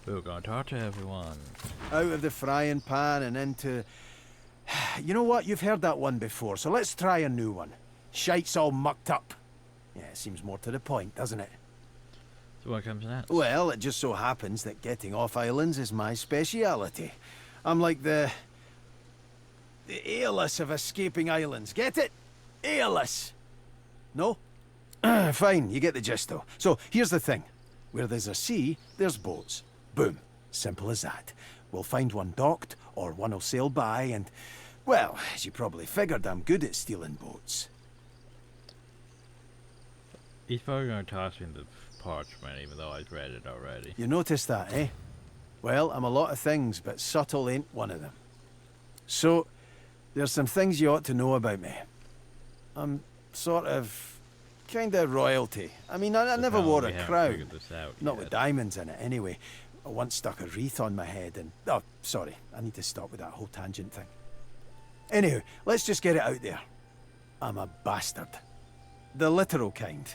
We were going to talk to everyone. Out of the frying pan and into... You know what? You've heard that one before, so let's try a new one. Shite's all mucked up. Yeah, it seems more to the point, doesn't it? So what comes next? Well, it just so happens that getting off islands is my speciality. I'm like the Aeolus of escaping islands. Get it? Aeolus! No? Fine, you get the gist though. So, here's the thing. Where there's a sea, there's boats. Boom. Simple as that. We'll find one docked, or one will sail by, and... well, as you probably figured, I'm good at stealing boats. He's probably going to toss me the parchment, even though I've read it already. You noticed that, eh? Well, I'm a lot of things, but subtle ain't one of them. So, there's some things you ought to know about me. I'm sort of... kinda royalty. I mean, I never wore a crown. Not with diamonds in it, anyway. I once stuck a wreath on my head and... Oh, sorry, I need to stop with that whole tangent thing. Anywho, let's just get it out there. I'm a bastard. The literal kind.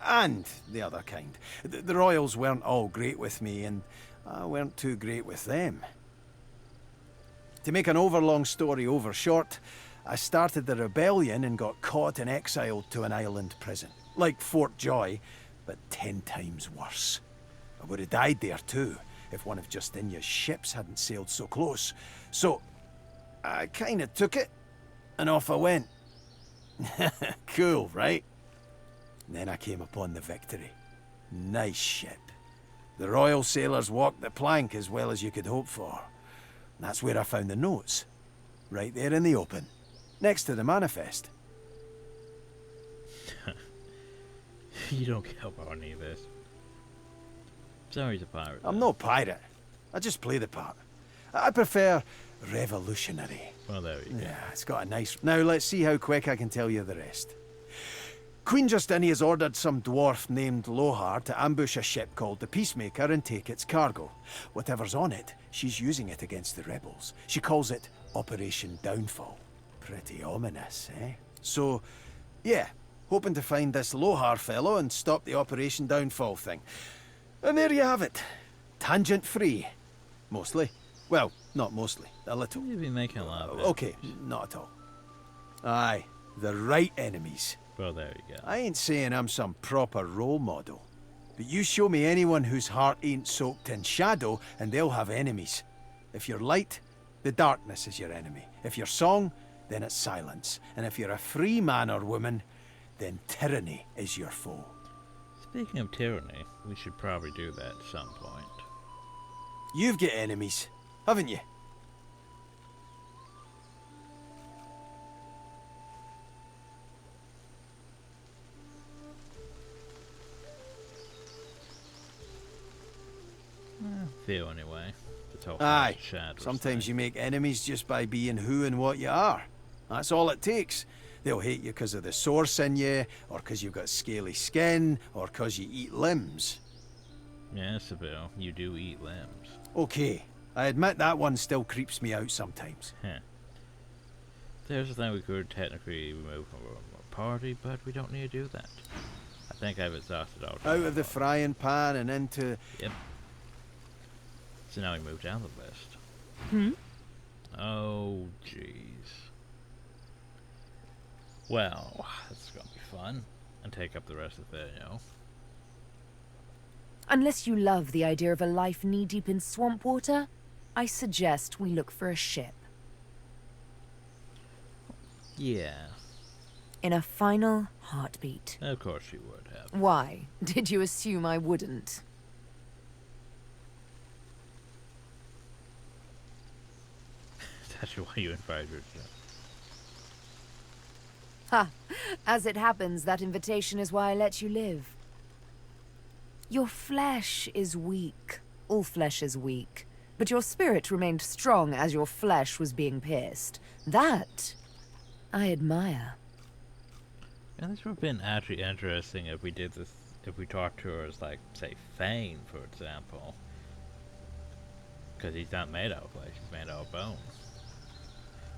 And the other kind. The royals weren't all great with me, and I weren't too great with them. To make an overlong story over short, I started the rebellion and got caught and exiled to an island prison. Like Fort Joy, but 10 times worse. I would have died there too, if one of Justinia's ships hadn't sailed so close. So, I kinda took it, and off I went. Cool, right? And then I came upon the Victory. Nice ship. The royal sailors walked the plank as well as you could hope for. And that's where I found the notes. Right there in the open. Next to the manifest. You don't care about any of this. Sorry, the pirate. I'm no pirate. I just play the part. I prefer revolutionary. Well, there we go. Yeah, it's got a nice... Now, let's see how quick I can tell you the rest. Queen Justinia's ordered some dwarf named Lohar to ambush a ship called the Peacemaker and take its cargo. Whatever's on it, she's using it against the rebels. She calls it Operation Downfall. Pretty ominous, eh? So, yeah, hoping to find this Lohar fellow and stop the Operation Downfall thing. And there you have it. Tangent-free. Mostly. Well, not mostly. A little. You've been making a lot of it. Okay, not at all. Aye, the right enemies. Well, there you go. I ain't saying I'm some proper role model. But you show me anyone whose heart ain't soaked in shadow, and they'll have enemies. If you're light, the darkness is your enemy. If you're song, then it's silence. And if you're a free man or woman, then tyranny is your foe. Speaking of tyranny, we should probably do that at some point. You've got enemies, haven't you? Feel anyway. Aye, sometimes you make enemies just by being who and what you are. That's all it takes. They'll hate you because of the source in you, or because you've got scaly skin, or because you eat limbs. Yes, Bill, you do eat limbs. Okay, I admit that one still creeps me out sometimes. There's a thing we could technically remove from our party, but we don't need to do that. I think I've exhausted all. Out of the frying pan and into... Yep. So now we move down the list. Hmm? Oh, jeez. Well, that's gonna be fun. And take up the rest of the video. Unless you love the idea of a life knee-deep in swamp water, I suggest we look for a ship. Yeah. In a final heartbeat. Of course you would have. Why? Did you assume I wouldn't? That's why you invited yourself. Ha! As it happens, that invitation is why I let you live. Your flesh is weak. All flesh is weak. But your spirit remained strong as your flesh was being pierced. That I admire. Yeah, this would have been actually interesting if we did this, if we talked to her as, like, say, Fane, for example. Because he's not made out of flesh, he's made out of bone.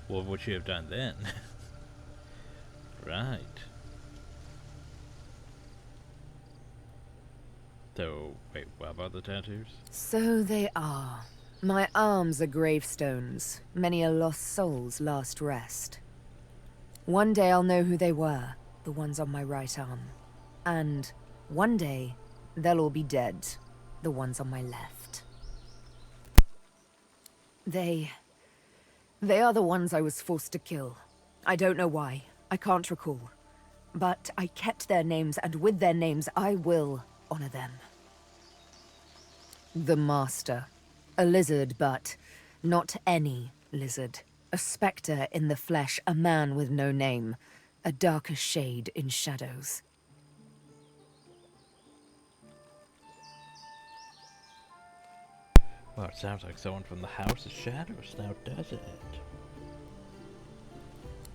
What would she have done then? Right. So, wait, what about the tattoos? So they are. My arms are gravestones, many a lost soul's last rest. One day I'll know who they were, the ones on my right arm. And one day, they'll all be dead, the ones on my left. They are the ones I was forced to kill. I don't know why. I can't recall. But I kept their names, and with their names, I will honor them. The Master. A lizard, but not any lizard. A spectre in the flesh, a man with no name. A darker shade in shadows. Well, it sounds like someone from the House of Shadows now, doesn't it?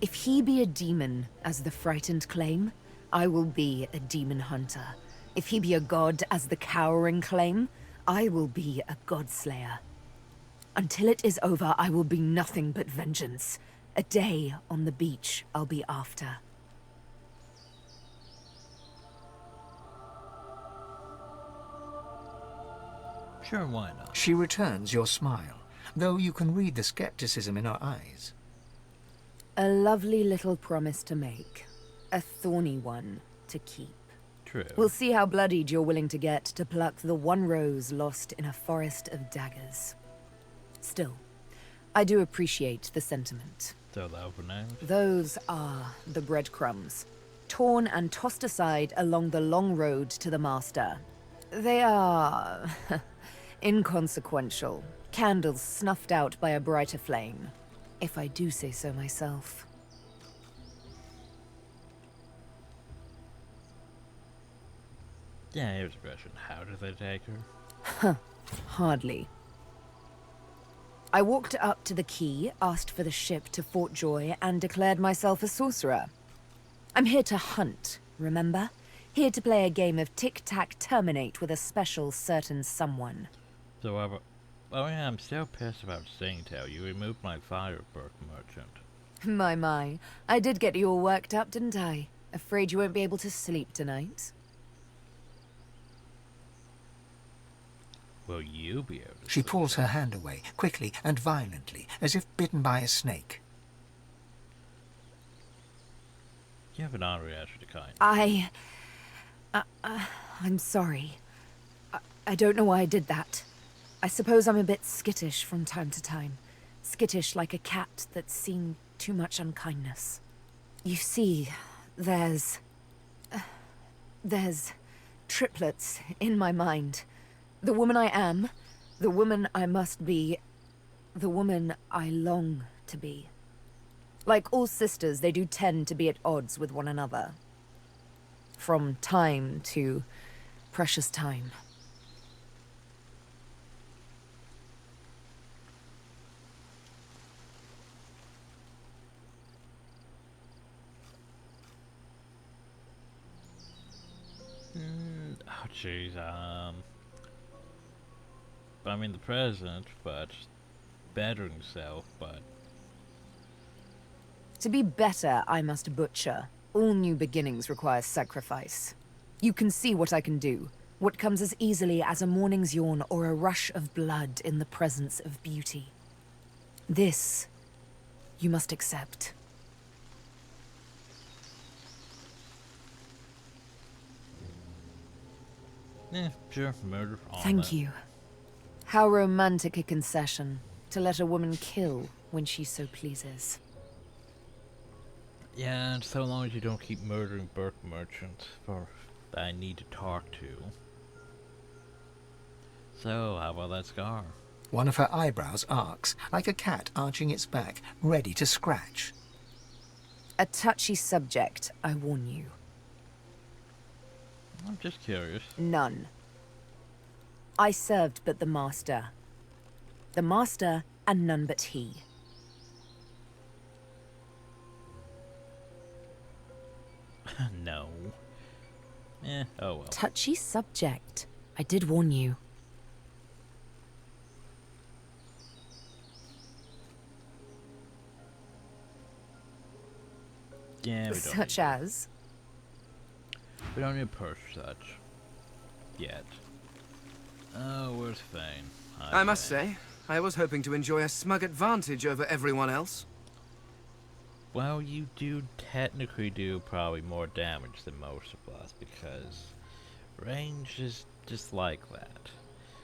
If he be a demon, as the frightened claim, I will be a demon hunter. If he be a god, as the cowering claim, I will be a godslayer. Until it is over, I will be nothing but vengeance. A day on the beach I'll be after. Sure, why not? She returns your smile, though you can read the skepticism in her eyes. A lovely little promise to make. A thorny one to keep. True. We'll see how bloodied you're willing to get to pluck the one rose lost in a forest of daggers. Still, I do appreciate the sentiment. So the open names? Those are the breadcrumbs, torn and tossed aside along the long road to the master. They are inconsequential, candles snuffed out by a brighter flame, if I do say so myself. Yeah, here's a question. How did they take her? Hardly. I walked up to the quay, asked for the ship to Fort Joy, and declared myself a sorcerer. I'm here to hunt, remember? Here to play a game of tic-tac-terminate with a special certain someone. So, oh yeah, I'm still pissed about Stingtail. You removed my firework merchant. My, I did get you all worked up, didn't I? Afraid you won't be able to sleep tonight? Will you be able to She pulls her hand away, quickly and violently, as if bitten by a snake. You have an odd reaction to kind. I'm sorry. I don't know why I did that. I suppose I'm a bit skittish from time to time. Skittish like a cat that's seen too much unkindness. You see, there's triplets in my mind. The woman I am, the woman I must be, the woman I long to be. Like all sisters, they do tend to be at odds with one another. From time to precious time. Oh jeez, I mean the president, but bettering himself, but... To be better, I must butcher. All new beginnings require sacrifice. You can see what I can do. What comes as easily as a morning's yawn or a rush of blood in the presence of beauty. This, you must accept. Yeah, sure, murder. Thank you. How romantic a concession, to let a woman kill when she so pleases. Yeah, and so long as you don't keep murdering bird merchants that I need to talk to. So, how about that scar? One of her eyebrows arcs, like a cat arching its back, ready to scratch. A touchy subject, I warn you. I'm just curious. None. I served but the master. The master and none but he. No. Oh well. Touchy subject. I did warn you. Yeah, we don't Such as? We don't need purse such. Yet. Oh, where's Fane? I must say, I was hoping to enjoy a smug advantage over everyone else. Well, you do technically do probably more damage than most of us, because range is just like that.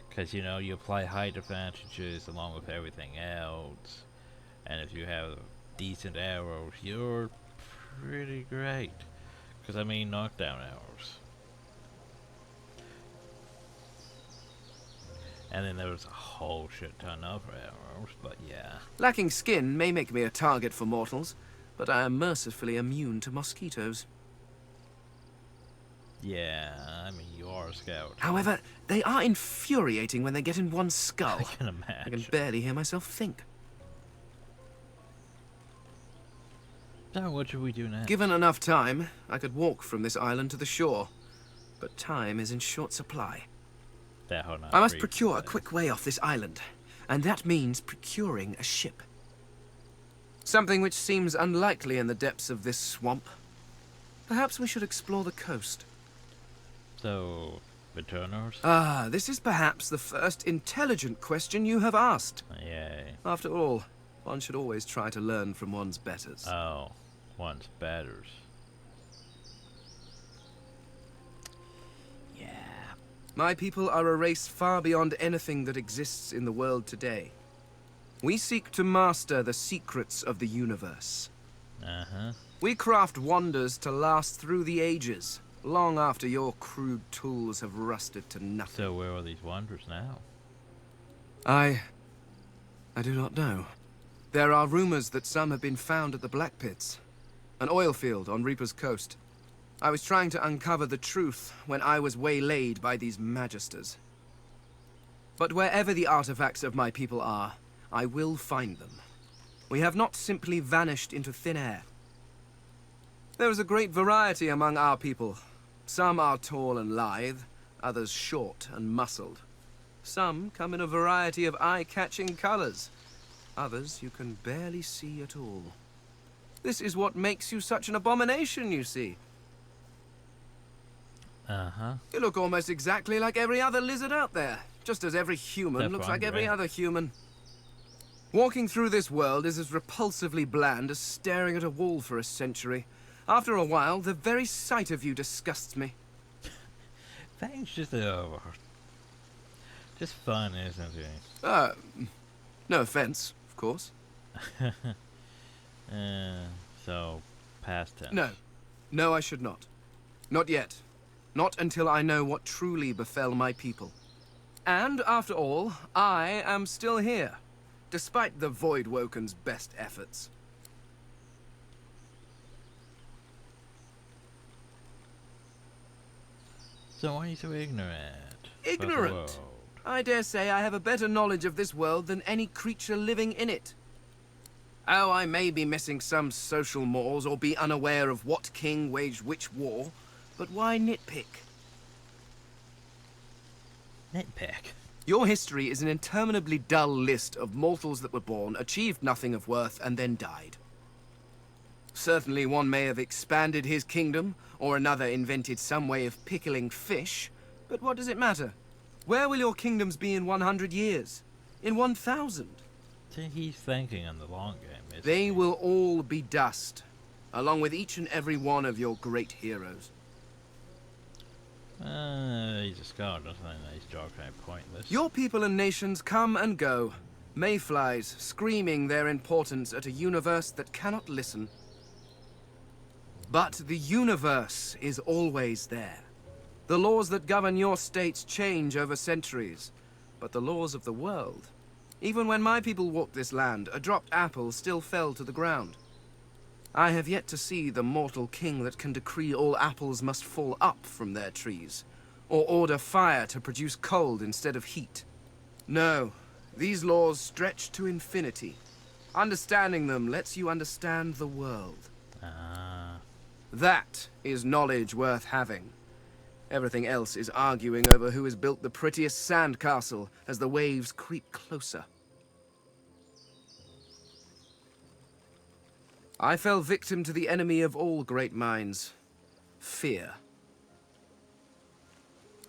Because, you know, you apply height advantages along with everything else, and if you have decent arrows, you're pretty great. Because, I mean, knockdown arrows. And then there was a whole shit ton of arrows, but yeah. Lacking skin may make me a target for mortals, but I am mercifully immune to mosquitoes. Yeah, I mean, you are a scout. However, they are infuriating when they get in one's skull. I can imagine. I can barely hear myself think. So, what should we do next? Given enough time, I could walk from this island to the shore. But time is in short supply. I must procure a quick way off this island, and that means procuring a ship. Something which seems unlikely in the depths of this swamp. Perhaps we should explore the coast. So, returners? Ah, this is perhaps the first intelligent question you have asked. Yay. After all, one should always try to learn from one's betters. Oh, one's betters. Yeah. My people are a race far beyond anything that exists in the world today. We seek to master the secrets of the universe. Uh-huh. We craft wonders to last through the ages, long after your crude tools have rusted to nothing. So where are these wonders now? I do not know. There are rumors that some have been found at the Black Pits, an oil field on Reaper's Coast. I was trying to uncover the truth when I was waylaid by these magisters. But wherever the artifacts of my people are, I will find them. We have not simply vanished into thin air. There is a great variety among our people. Some are tall and lithe, others short and muscled. Some come in a variety of eye-catching colors. Others you can barely see at all. This is what makes you such an abomination, you see. Uh-huh. You look almost exactly like every other lizard out there, just as every human looks like every other human. Walking through this world is as repulsively bland as staring at a wall for a century. After a while, the very sight of you disgusts me. Thanks, just fun, isn't it? No offense, of course. So, past tense. No, I should not. Not yet. Not until I know what truly befell my people. And, after all, I am still here, despite the Voidwoken's best efforts. So why are you so ignorant? Ignorant? I dare say I have a better knowledge of this world than any creature living in it. Oh, I may be missing some social mores or be unaware of what king waged which war, but why nitpick? Nitpick? Your history is an interminably dull list of mortals that were born, achieved nothing of worth, and then died. Certainly one may have expanded his kingdom, or another invented some way of pickling fish, but what does it matter? Where will your kingdoms be in 100 years? In 1,000? See, he's thinking in the long game, isn't They he? will all be dust, along with each and every one of your great heroes. He's a scholar, doesn't he? He's joking pointless. Your people and nations come and go, mayflies screaming their importance at a universe that cannot listen. But the universe is always there. The laws that govern your states change over centuries, but the laws of the world... Even when my people walked this land, a dropped apple still fell to the ground. I have yet to see the mortal king that can decree all apples must fall up from their trees, or order fire to produce cold instead of heat. No, these laws stretch to infinity. Understanding them lets you understand the world. That is knowledge worth having. Everything else is arguing over who has built the prettiest sandcastle as the waves creep closer. I fell victim to the enemy of all great minds. Fear.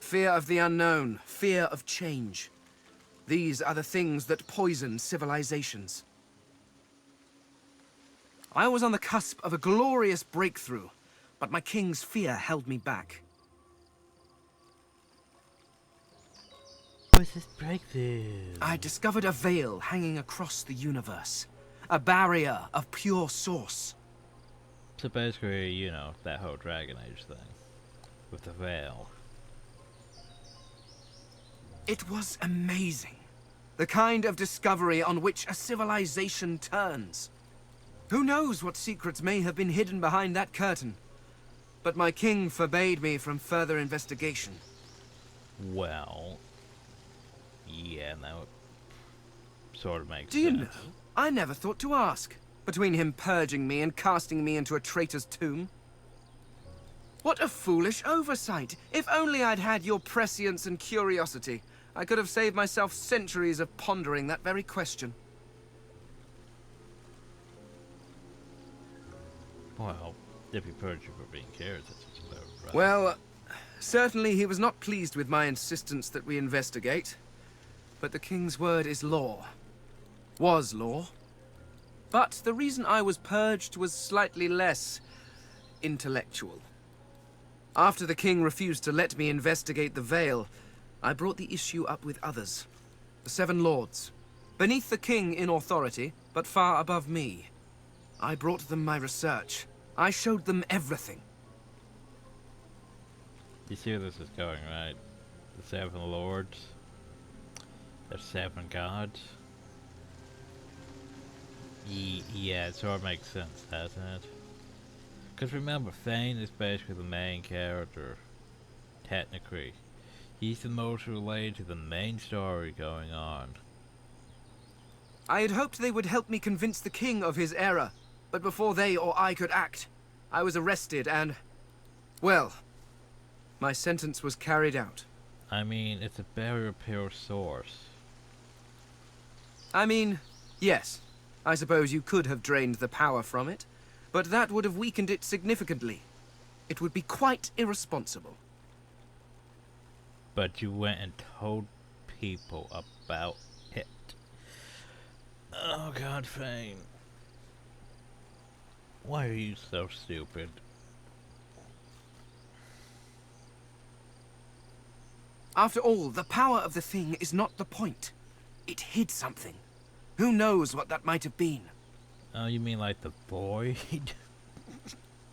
Fear of the unknown. Fear of change. These are the things that poison civilizations. I was on the cusp of a glorious breakthrough, but my king's fear held me back. What's this breakthrough? I discovered a veil hanging across the universe. A barrier of pure source. So basically, you know, that whole Dragon Age thing. With the veil. It was amazing. The kind of discovery on which a civilization turns. Who knows what secrets may have been hidden behind that curtain? But my king forbade me from further investigation. Well... yeah, that would sort of makes sense. Do you know? I never thought to ask. Between him purging me and casting me into a traitor's tomb. What a foolish oversight. If only I'd had your prescience and curiosity, I could have saved myself centuries of pondering that very question. Well, if you purge you for being careless, that's right. Well, certainly he was not pleased with my insistence that we investigate. But the king's word is law. Was law. But the reason I was purged was slightly less intellectual. After the king refused to let me investigate the Veil, I brought the issue up with others. The Seven Lords. Beneath the king in authority, but far above me. I brought them my research. I showed them everything. You see where this is going, right? The Seven Lords. The Seven Gods. Yeah, it sort of makes sense, doesn't it? Because remember, Thane is basically the main character. Technically. He's the most related to the main story going on. I had hoped they would help me convince the king of his error. But before they or I could act, I was arrested and... well, my sentence was carried out. I mean, it's a barrier pure source. I mean, yes. I suppose you could have drained the power from it, but that would have weakened it significantly. It would be quite irresponsible. But you went and told people about it. Oh god, Thane. Why are you so stupid? After all, the power of the thing is not the point. It hid something. Who knows what that might have been? Oh, you mean like the void?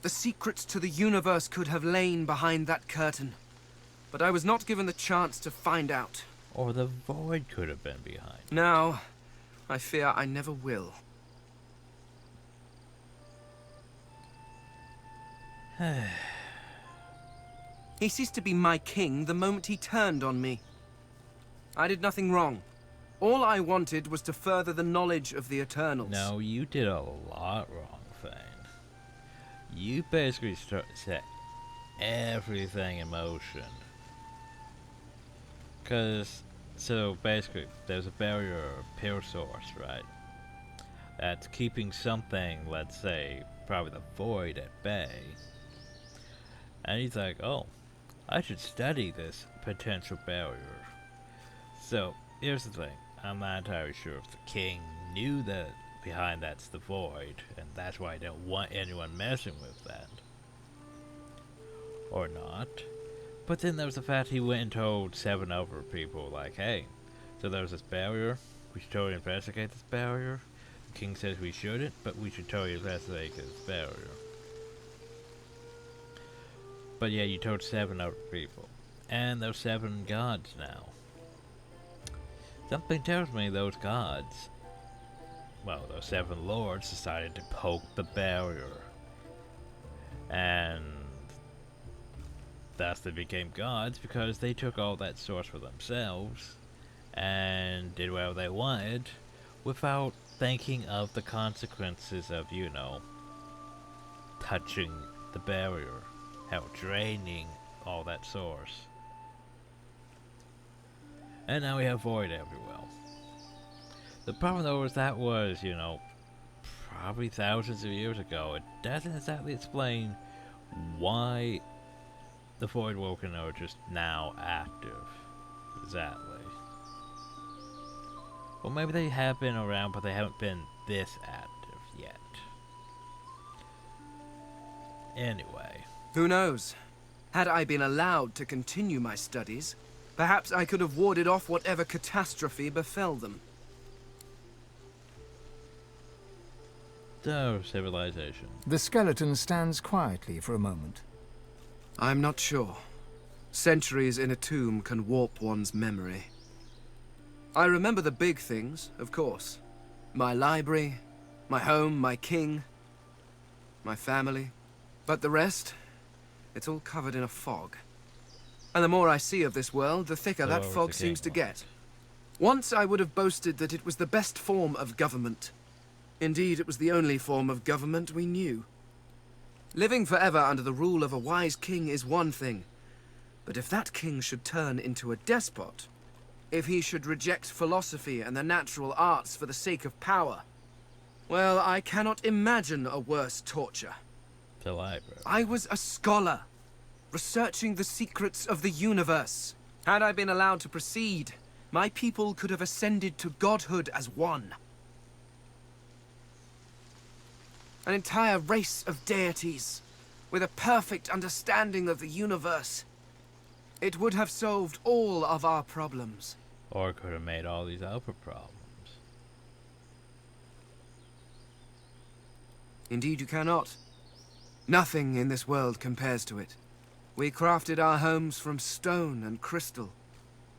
The secrets to the universe could have lain behind that curtain. But I was not given the chance to find out. Or the void could have been behind. Now, I fear I never will. He ceased to be my king the moment he turned on me. I did nothing wrong. All I wanted was to further the knowledge of the Eternals. No, you did a lot wrong, Thane. You basically set everything in motion. So basically, there's a barrier pure source, right? That's keeping something, let's say, probably the void at bay. And he's like, oh, I should study this potential barrier. So, here's the thing. I'm not entirely sure if the king knew that behind that's the void, and that's why I don't want anyone messing with that. Or not. But then there's the fact he went and told 7 other people, like, hey, so there's this barrier, we should totally investigate this barrier. The king says we shouldn't, but we should totally investigate this barrier. But yeah, you told 7 other people. And there's 7 gods now. Something tells me those gods, well, those 7 lords decided to poke the barrier. And thus they became gods because they took all that source for themselves and did whatever they wanted without thinking of the consequences of, you know, touching the barrier. How draining all that source. And now we have void everywhere. The problem though is that was, you know, probably thousands of years ago. It doesn't exactly explain why the void woken are just now active. Exactly. Well, maybe they have been around, but they haven't been this active yet. Anyway. Who knows? Had I been allowed to continue my studies, perhaps I could have warded off whatever catastrophe befell them. So, civilization. The skeleton stands quietly for a moment. I'm not sure. Centuries in a tomb can warp one's memory. I remember the big things, of course. My library, my home, my king, my family. But the rest, it's all covered in a fog. And the more I see of this world, the thicker that fog seems to get. Once I would have boasted that it was the best form of government. Indeed, it was the only form of government we knew. Living forever under the rule of a wise king is one thing. But if that king should turn into a despot, If he should reject philosophy and the natural arts for the sake of power, well, I cannot imagine a worse torture. The library. I was a scholar, researching the secrets of the universe. Had I been allowed to proceed, my people could have ascended to godhood as one. An entire race of deities, with a perfect understanding of the universe. It would have solved all of our problems. Or could have made all these other problems. Indeed you cannot. Nothing in this world compares to it. We crafted our homes from stone and crystal,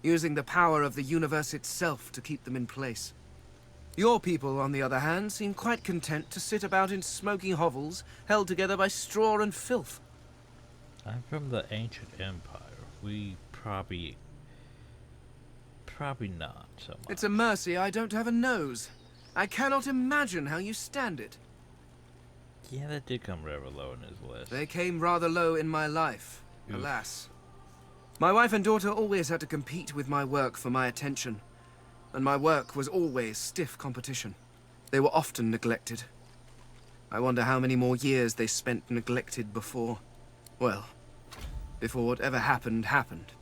using the power of the universe itself to keep them in place. Your people, on the other hand, seem quite content to sit about in smoky hovels, held together by straw and filth. I'm from the ancient empire. We probably not so much. It's a mercy I don't have a nose. I cannot imagine how you stand it. Yeah, that did come rather low in his list. They came rather low in my life, Oof. alas. My wife and daughter always had to compete with my work for my attention, and my work was always stiff competition. They were often neglected. I wonder how many more years they spent neglected before. Well, before whatever happened, happened.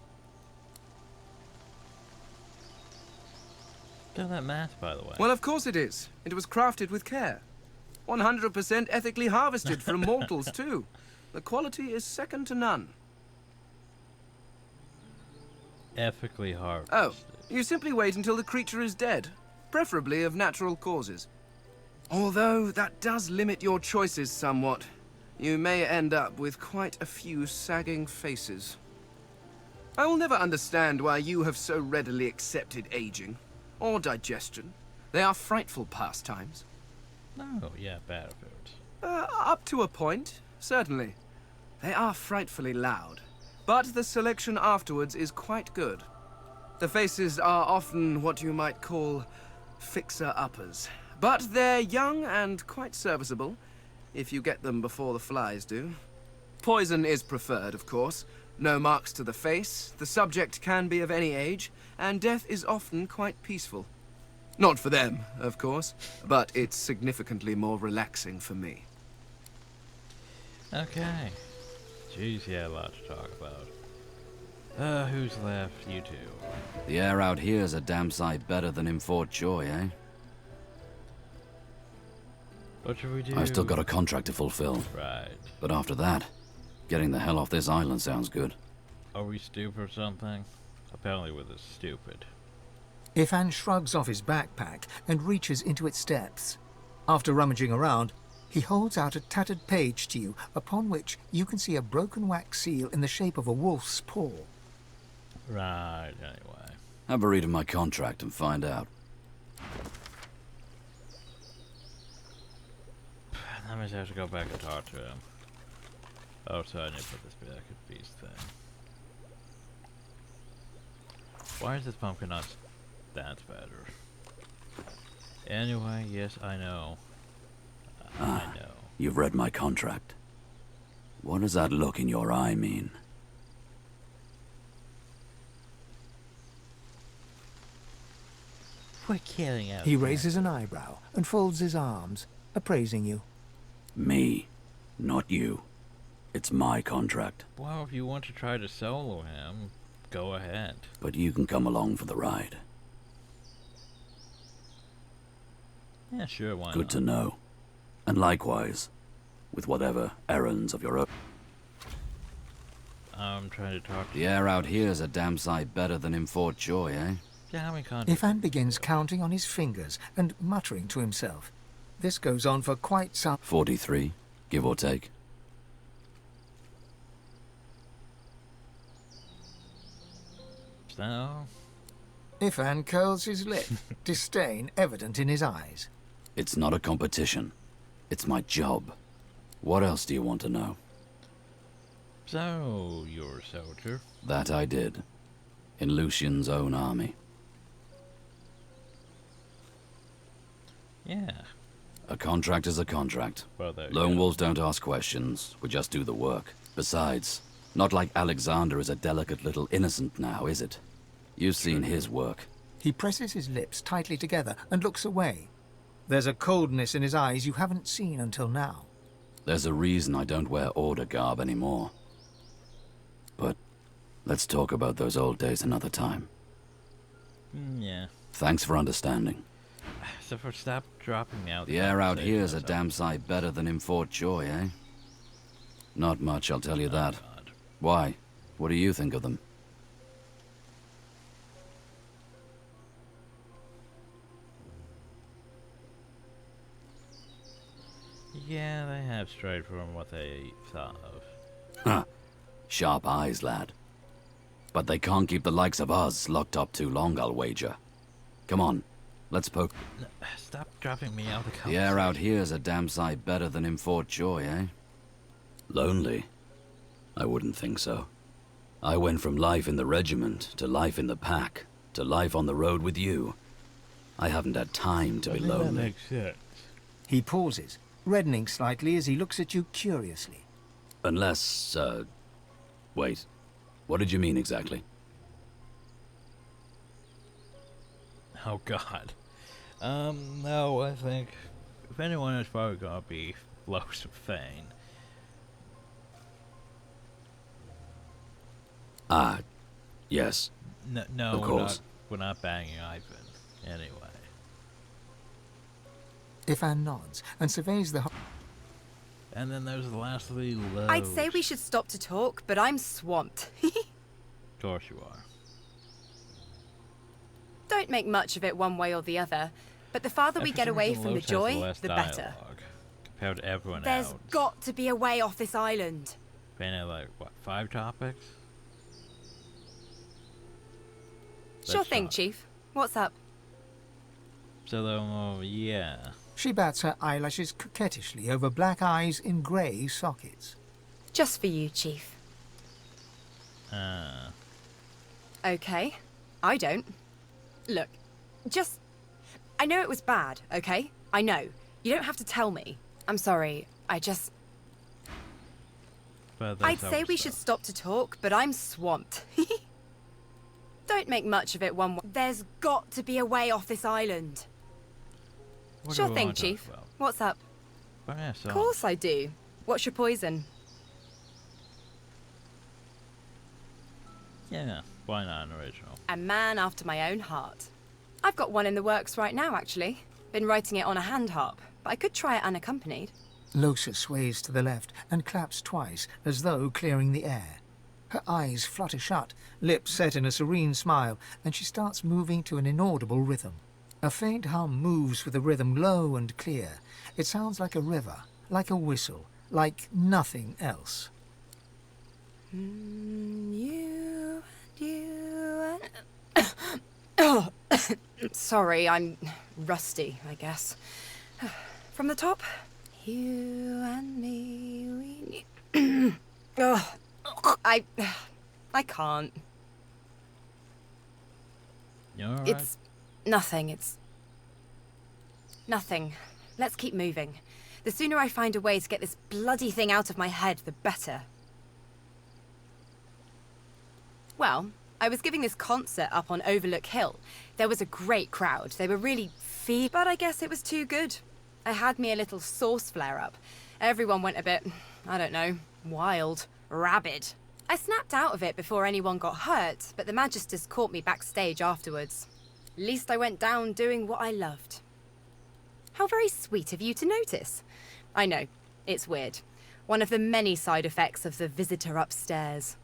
Done that math, by the way. Well, of course it is. It was crafted with care. 100% ethically harvested from mortals, too. The quality is second to none. Ethically harvested. Oh, you simply wait until the creature is dead, preferably of natural causes. Although that does limit your choices somewhat. You may end up with quite a few sagging faces. I will never understand why you have so readily accepted aging, or digestion. They are frightful pastimes. No, yeah, Battlefield. Up to a point, certainly. They are frightfully loud, but the selection afterwards is quite good. The faces are often what you might call fixer-uppers, but they're young and quite serviceable, if you get them before the flies do. Poison is preferred, of course. No marks to the face, the subject can be of any age, and death is often quite peaceful. Not for them, of course, but it's significantly more relaxing for me. Okay. Jeez, yeah, a lot to talk about. Who's left? You two. The air out here's a damn sight better than in Fort Joy, eh? What should we do? I've still got a contract to fulfill. Right. But after that, getting the hell off this island sounds good. Are we stupid or something? Apparently we're this stupid. Ifan shrugs off his backpack and reaches into its depths. After rummaging around, he holds out a tattered page to you, upon which you can see a broken wax seal in the shape of a wolf's paw. Right, anyway. Have a read of my contract and find out. I might have to go back and talk to him. Oh, so I need to put this back at beast thing. Why is this pumpkin not... That's better. Anyway, yes, I know. I know. You've read my contract. What does that look in your eye mean? We're killing out. He raises an eyebrow and folds his arms, appraising you. Me, not you. It's my contract. Well, if you want to try to solo him, go ahead. But you can come along for the ride. Yeah, sure, why Good not? to know. And likewise, with whatever errands of your own. I'm trying to talk to The air out here's a damn sight better than in Fort Joy, eh? Yeah, how many contracts? Ifan begins counting on his fingers and muttering to himself. This goes on for quite some... 43, give or take. So? Ifan curls his lip, disdain evident in his eyes. It's not a competition. It's my job. What else do you want to know? So, you're a soldier? That I did. In Lucian's own army. Yeah. A contract is a contract. Well, there you Lone go. wolves don't ask questions. We just do the work. Besides, not like Alexander is a delicate little innocent now, is it? You've seen his work. He presses his lips tightly together and looks away. There's a coldness in his eyes you haven't seen until now. There's a reason I don't wear Order garb anymore. But let's talk about those old days another time. Yeah. Thanks for understanding. So for stop dropping me out. The air out here's a damn sight better than in Fort Joy, eh? Not much, I'll tell you that. God. Why? What do you think of them? Yeah, they have strayed from what they thought of. Huh. Sharp eyes, lad. But they can't keep the likes of us locked up too long, I'll wager. Come on, let's poke. No, stop dropping me out of the The conversation. air out here's a damn sight better than in Fort Joy, eh? Lonely? I wouldn't think so. I went from life in the regiment, to life in the pack, to life on the road with you. I haven't had time to be That lonely. makes sense. He pauses, reddening slightly as he looks at you curiously. Unless, wait. What did you mean exactly? Oh God. No, I think if anyone is probably gonna be Los of Fane. Ah, yes. No, Of course. we're not banging Ivan. Anyway. Ifan nods and surveys the... And then there's the last three loads. I'd say we should stop to talk, but I'm swamped. Of course you are. Don't make much of it one way or the other, but the farther we And for get some away reason, from the Los has joy, less the better. dialogue compared to everyone There's else. got to be a way off this island. Fane had like, what, 5 topics? Sure Let's thing, talk. Chief. What's up? So, yeah. She bats her eyelashes coquettishly over black eyes in grey sockets. Just for you, Chief. Okay. I don't. Look, just... I know it was bad, okay? I know. You don't have to tell me. I'm sorry. I just... But I'd that's say other we stuff. should stop to talk, but I'm swamped. Don't make much of it one way. There's got to be a way off this island. What do Sure we thing, wanna talk Chief. about? What's up? Oh, yeah, so Of course I do. What's your poison? yeah, why not an original? A man after my own heart. I've got one in the works right now, actually. Been writing it on a hand harp, but I could try it unaccompanied. Losa sways to the left and claps twice, as though clearing the air. Her eyes flutter shut, lips set in a serene smile, and she starts moving to an inaudible rhythm. A faint hum moves with a rhythm low and clear. It sounds like a river, like a whistle, like nothing else. You and... Oh, sorry, I'm rusty, I guess. From the top. You and me, we need... Oh, I can't. You alright? It's nothing, it's... Nothing. Let's keep moving. The sooner I find a way to get this bloody thing out of my head, the better. Well, I was giving this concert up on Overlook Hill. There was a great crowd. They were really but I guess it was too good. I had me a little sauce flare-up. Everyone went a bit, I don't know, wild, rabid. I snapped out of it before anyone got hurt, but the Magisters caught me backstage afterwards. At least I went down doing what I loved. How very sweet of you to notice. I know, it's weird. One of the many side effects of the visitor upstairs.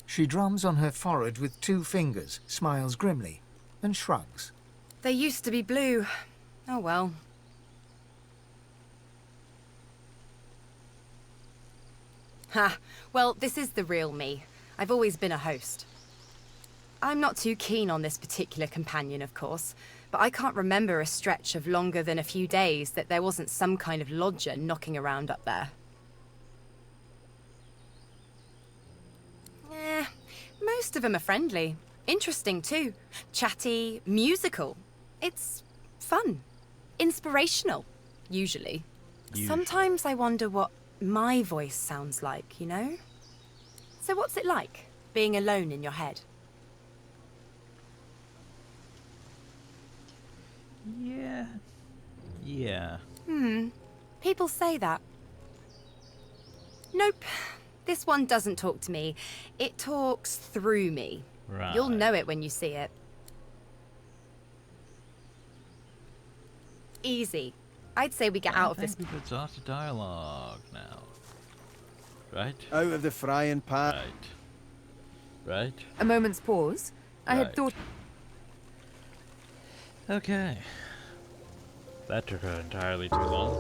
She drums on her forehead with 2 fingers, smiles grimly, and shrugs. They used to be blue. Oh well. Ha! Well, this is the real me. I've always been a host. I'm not too keen on this particular companion, of course, but I can't remember a stretch of longer than a few days that there wasn't some kind of lodger knocking around up there. Most of them are friendly. Interesting, too. Chatty, musical. It's fun. Inspirational, usually. Sometimes I wonder what my voice sounds like, you know? So what's it like, being alone in your head? Yeah. Yeah. People say that. Nope. This one doesn't talk to me. It talks through me. Right. You'll know it when you see it. Easy. I'd say we get out of this. I think we've exhausted dialogue now. Right? Out of the frying pan. Right? A moment's pause. I had thought... Okay. That took entirely too long.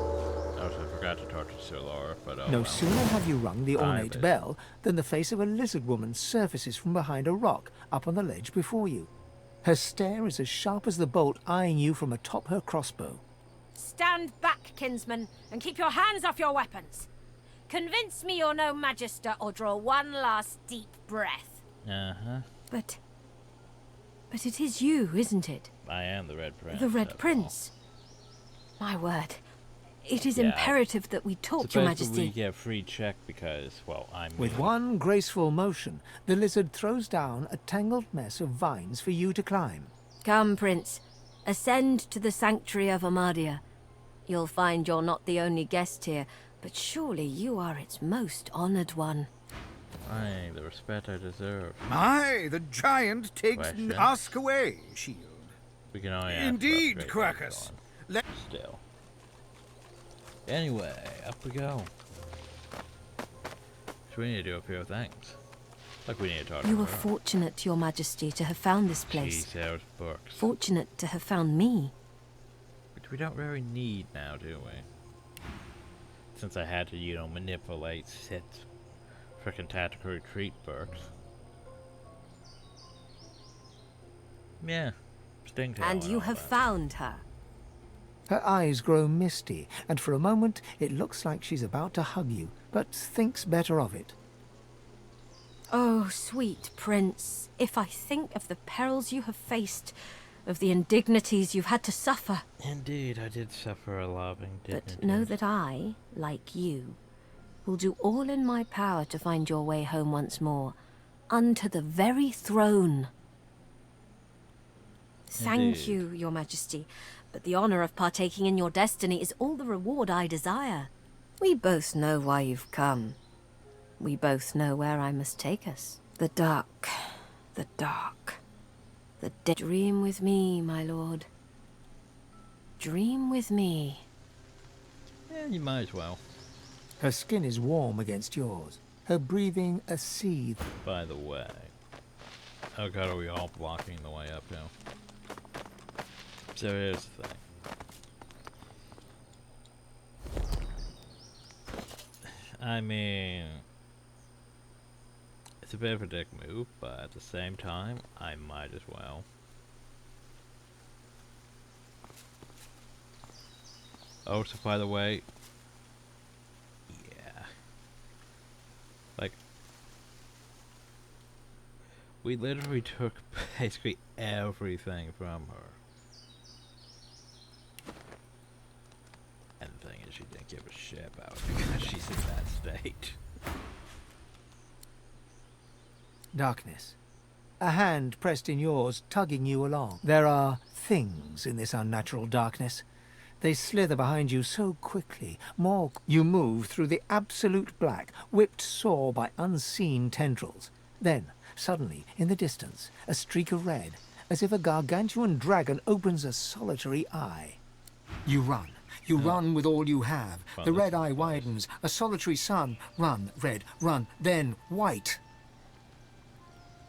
I also forgot to talk to Sir Laura, but oh No well. sooner have you rung the ornate bet. bell than the face of a lizard woman surfaces from behind a rock up on the ledge before you. Her stare is as sharp as the bolt eyeing you from atop her crossbow. Stand back, kinsman, and keep your hands off your weapons. Convince me you're no magister, or draw one last deep breath. Uh-huh. But it is you, isn't it? I am the Red Prince. The Red that's Prince. My word. It is Yeah. imperative that we talk, So Your basically Majesty. we get a free check because, well, I'm... With one graceful motion, the lizard throws down a tangled mess of vines for you to climb. Come, Prince. Ascend to the sanctuary of Amadia. You'll find you're not the only guest here, but surely you are its most honored one. Aye, the respect I deserve. My, the giant takes Question. ask away, Shield. We can only ask Indeed, about Quercus. Let Still. Anyway, up we go. So we need to do a few things. Like we need to talk to You were her. fortunate, Your Majesty, to have found this place. She's out of books. Fortunate to have found me. Which we don't really need now, do we? Since I had to, you know, manipulate Sith's frickin' tactical retreat books. Yeah. Stingtail And you all have that. found her. Her eyes grow misty, and for a moment it looks like she's about to hug you, but thinks better of it. Oh, sweet Prince, if I think of the perils you have faced, of the indignities you've had to suffer. Indeed, I did suffer a lot of indignity. But know that I, like you, will do all in my power to find your way home once more, unto the very throne. Thank you, Your Majesty, but the honor of partaking in your destiny is all the reward I desire. We both know why you've come. We both know where I must take us. The dark, the dark, the dead. Dream with me, my lord. Dream with me. Yeah, you might as well. Her skin is warm against yours, her breathing a seethe. By the way. Oh god, are we all blocking the way up now? So here's the thing. I mean, it's a bit of a dick move, but at the same time, I might as well. Oh, so by the way, yeah, like, we literally took basically everything from her. And the thing is, she didn't give a shit about it because she's in that state. Darkness. A hand pressed in yours, tugging you along. There are things in this unnatural darkness. They slither behind you so quickly, you move through the absolute black, whipped sore by unseen tendrils. Then, suddenly, in the distance, a streak of red, as if a gargantuan dragon opens a solitary eye. You run. You run with all you have. The red eye widens. A solitary sun. Run, red, run, then white.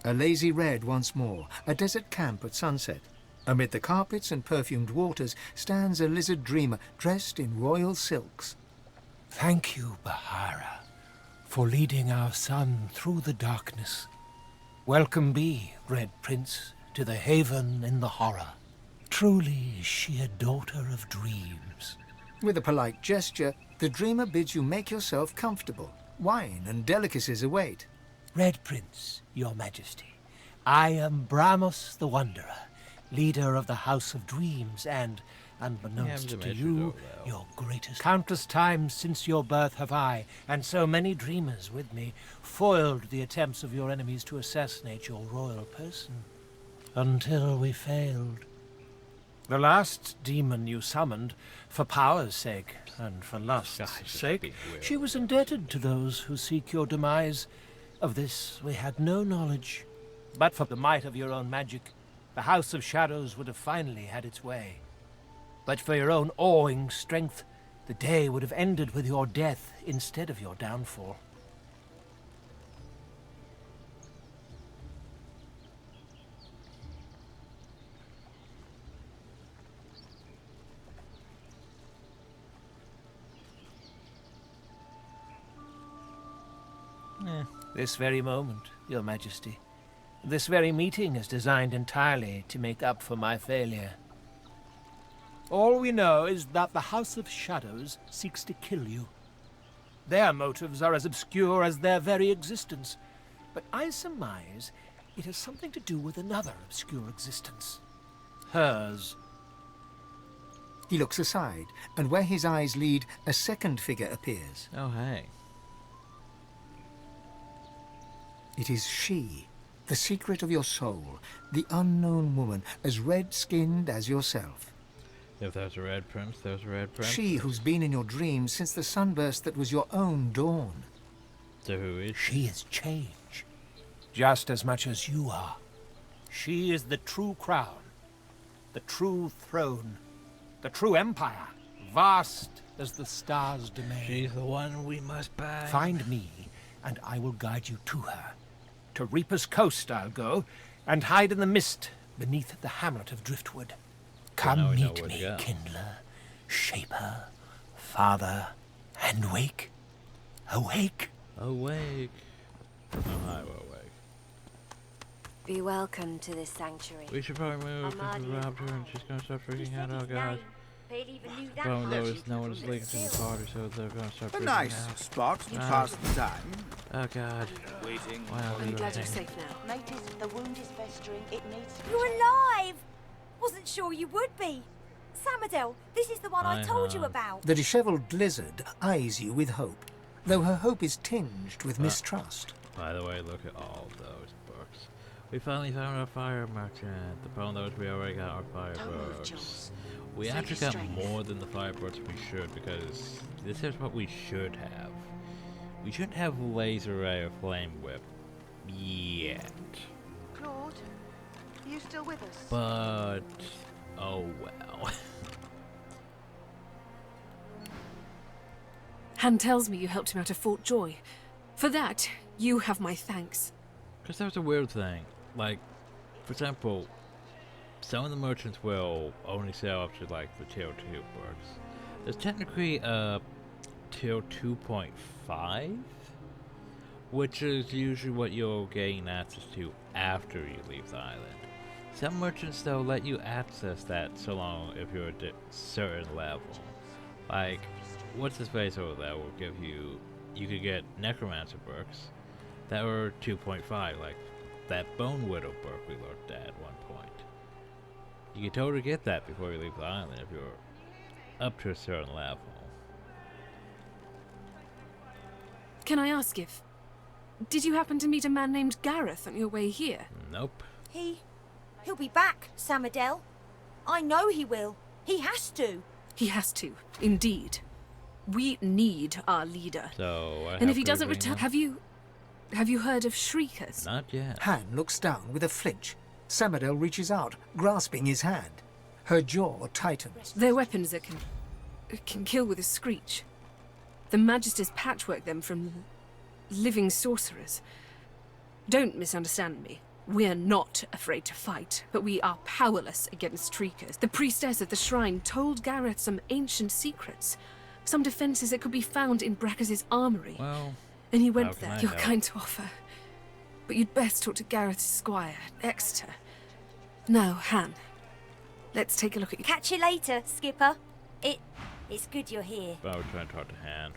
A lazy red once more. A desert camp at sunset. Amid the carpets and perfumed waters stands a lizard dreamer dressed in royal silks. Thank you, Bahara, for leading our son through the darkness. Welcome be, Red Prince, to the haven in the horror. Truly is she a daughter of dreams. With a polite gesture, the dreamer bids you make yourself comfortable. Wine and delicacies await. Red Prince, your majesty, I am Bramos the Wanderer, leader of the House of Dreams, and, unbeknownst to you, your greatest. Countless times since your birth have I, and so many dreamers with me, foiled the attempts of your enemies to assassinate your royal person, until we failed. The last demon you summoned, for power's sake and for lust's sake, she was indebted to those who seek your demise. Of this we had no knowledge. But for the might of your own magic, the House of Shadows would have finally had its way. But for your own awing strength, the day would have ended with your death instead of your downfall. This very moment, Your Majesty. This very meeting is designed entirely to make up for my failure. All we know is that the House of Shadows seeks to kill you. Their motives are as obscure as their very existence, but I surmise it has something to do with another obscure existence. Hers. He looks aside, and where his eyes lead, a second figure appears. Oh, hey. It is she, the secret of your soul, the unknown woman, as red-skinned as yourself. If there's a red prince, there's a red prince. She who's been in your dreams since the sunburst that was your own dawn. So who is she? She is change, just as much as you are. She is the true crown, the true throne, the true empire, vast as the stars' domain. She's the one we must buy. Find me, and I will guide you to her. To Reaper's Coast I'll go, and hide in the mist beneath the hamlet of Driftwood. Come meet me, Kindler, Shaper, Father, and wake. Awake. Awake. Oh, I will awake. Be welcome to this sanctuary. We should probably move because we robbed her and she's gonna start freaking out. Oh god. Well, no one is leaking to the party, so they're gonna start freaking out. A nice spot to pass the time. Oh god. Waiting. Wow, I'm glad you're safe now. Notice the wound is festering. It needs to be... You're alive! Wasn't sure you would be. Samadel, this is the one I told you about. The dishevelled lizard eyes you with hope, though her hope is tinged with mistrust. By the way, look at all those books. We finally found our fire merchant. The problem though is we already got our fire books. We actually got more than the fire books we should, because this is what we should have. We shouldn't have laser ray or flame whip yet. Claude, are you still with us? But oh well. Han tells me you helped him out of Fort Joy. For that, you have my thanks. Because there's a weird thing. Like, for example, some of the merchants will only sell up to like the tier 2 books. There's technically a tier 2.5, which is usually what you'll gain access to after you leave the island. Some merchants though let you access that so long if you're at a certain level. Like, what's this face over there will give you, you could get necromancer books that were 2.5, like that Bone Widow book we looked at one point. You can totally get that before you leave the island if you're up to a certain level. Can I ask if... Did you happen to meet a man named Gareth on your way here? Nope. He'll be back, Samadel. I know he will. He has to. He has to, indeed. We need our leader. So, and if he doesn't return... Have you heard of Shriekers? Not yet. Han looks down with a flinch. Samadel reaches out, grasping his hand. Her jaw tightens. They're weapons that can kill with a screech. The Magisters patchwork them from living sorcerers. Don't misunderstand me. We're not afraid to fight, but we are powerless against Shriekers. The priestess at the shrine told Gareth some ancient secrets. Some defenses that could be found in Brackus' armory. Well, and he went there. You're kind to offer. But you'd best talk to Gareth's squire, Exeter. Now, Han, let's take a look at you. Catch you later, Skipper. It's good you're here. I was trying to talk to Han.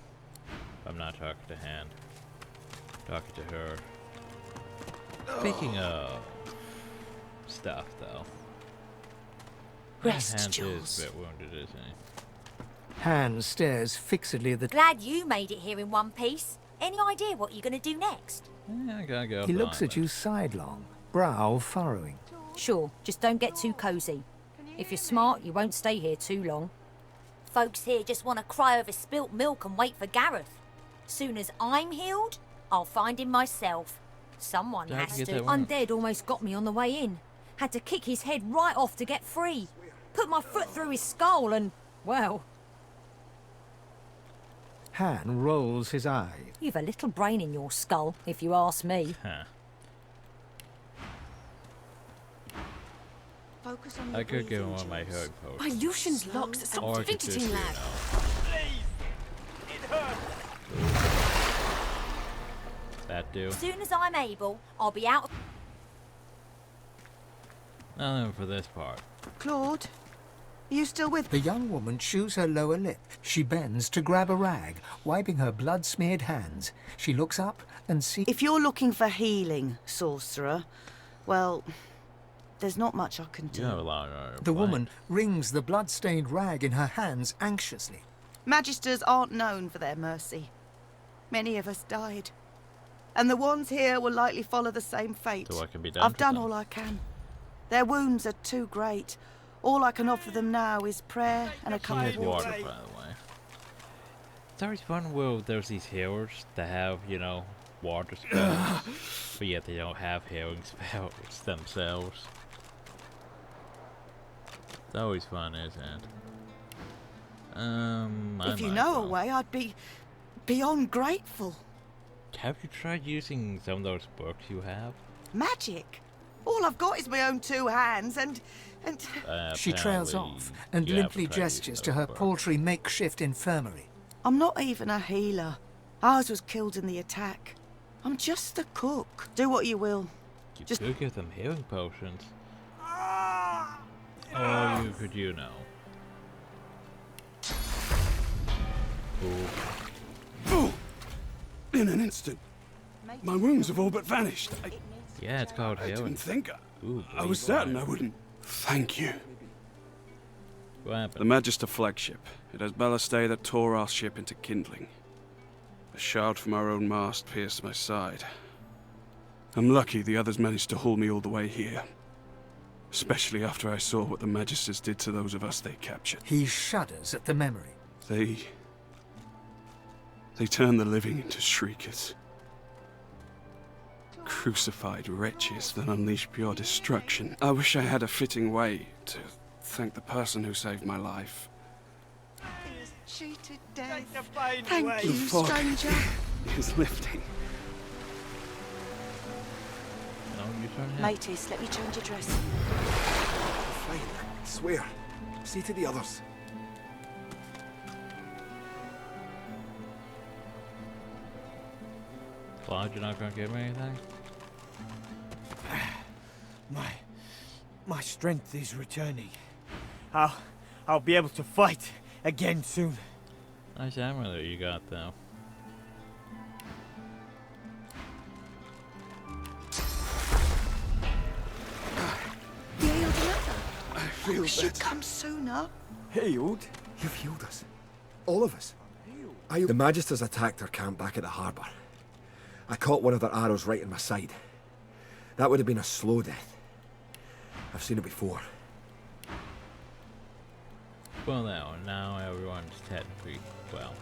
I'm not talking to Han. Talking to her. Speaking of stuff, though. Rest, Jules. Han is a bit wounded, isn't he? Han stares fixedly at the... Glad you made it here in one piece. Any idea what you're going to do next? Yeah, I gotta go. He looks at you sidelong, brow furrowing. Sure, just don't get too cozy. If you're smart, you won't stay here too long. Folks here just want to cry over spilt milk and wait for Gareth. Soon as I'm healed, I'll find him myself. Someone has to. Undead almost got me on the way in. Had to kick his head right off to get free. Put my foot through his skull and, well... Han rolls his eye. You've a little brain in your skull, if you ask me. Focus on I could give him one of my healing potions. My Lucian's locked. Stop fidgeting, lad. That do. As soon as I'm able, I'll be out. Nothing for this part. Claude, are you still with... The young woman chews her lower lip. She bends to grab a rag, wiping her blood-smeared hands. She looks up and sees... If you're looking for healing, sorcerer, well, there's not much I can do. The woman wrings the blood-stained rag in her hands anxiously. Magisters aren't known for their mercy. Many of us died. And the ones here will likely follow the same fate. So what can be done? I've done all I can. Their wounds are too great. All I can offer them now is prayer and a cup of water. By the way. It's always fun where there's these healers that have, you know, water spells, but yet they don't have healing spells themselves. It's always fun, isn't it? If you know a way, I'd be beyond grateful. Have you tried using some of those books you have? Magic? All I've got is my own two hands and... She trails off and limply gestures to her paltry makeshift infirmary. I'm not even a healer. Ours was killed in the attack. I'm just a cook. Do what you will. You could give them healing potions. Or you could, you know. Ooh. In an instant, my wounds have all but vanished. Yeah, it's called healing. I didn't think. I was certain I wouldn't. Thank you. What happened? The Magister flagship. It has ballastay that tore our ship into kindling. A shard from our own mast pierced my side. I'm lucky the others managed to haul me all the way here. Especially after I saw what the Magisters did to those of us they captured. He shudders at the memory. They turned the living into shriekers. Crucified wretches that unleash pure destruction. I wish I had a fitting way to thank the person who saved my life. Cheated death. Thank you, The fog stranger. is lifting. Mateys, let me change your dress. Fine, I swear. Say to the others. Clyde, you're not gonna give me anything? My strength is returning. I'll be able to fight again soon. Nice ammo you got though. You healed another. I feel We should better. come sooner. Healed? You've healed us. All of us. The Magisters attacked our camp back at the harbour. I caught one of their arrows right in my side. That would have been a slow death. I've seen it before. Well now everyone's technically, well,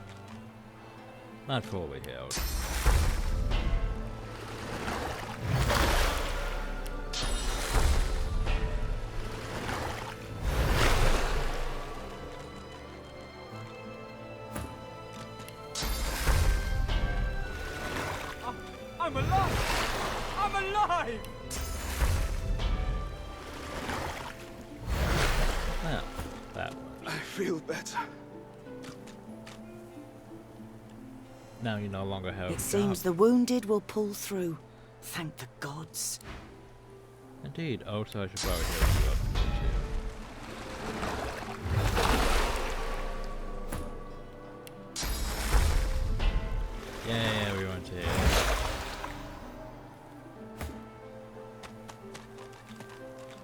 not fully healed. I'm alive! I'm alive! Well, that one. I feel better. Now you no longer have It seems the wounded will pull through. Thank the gods. Indeed. Also, I should probably heal you up a bit too. Yeah, everyone's here.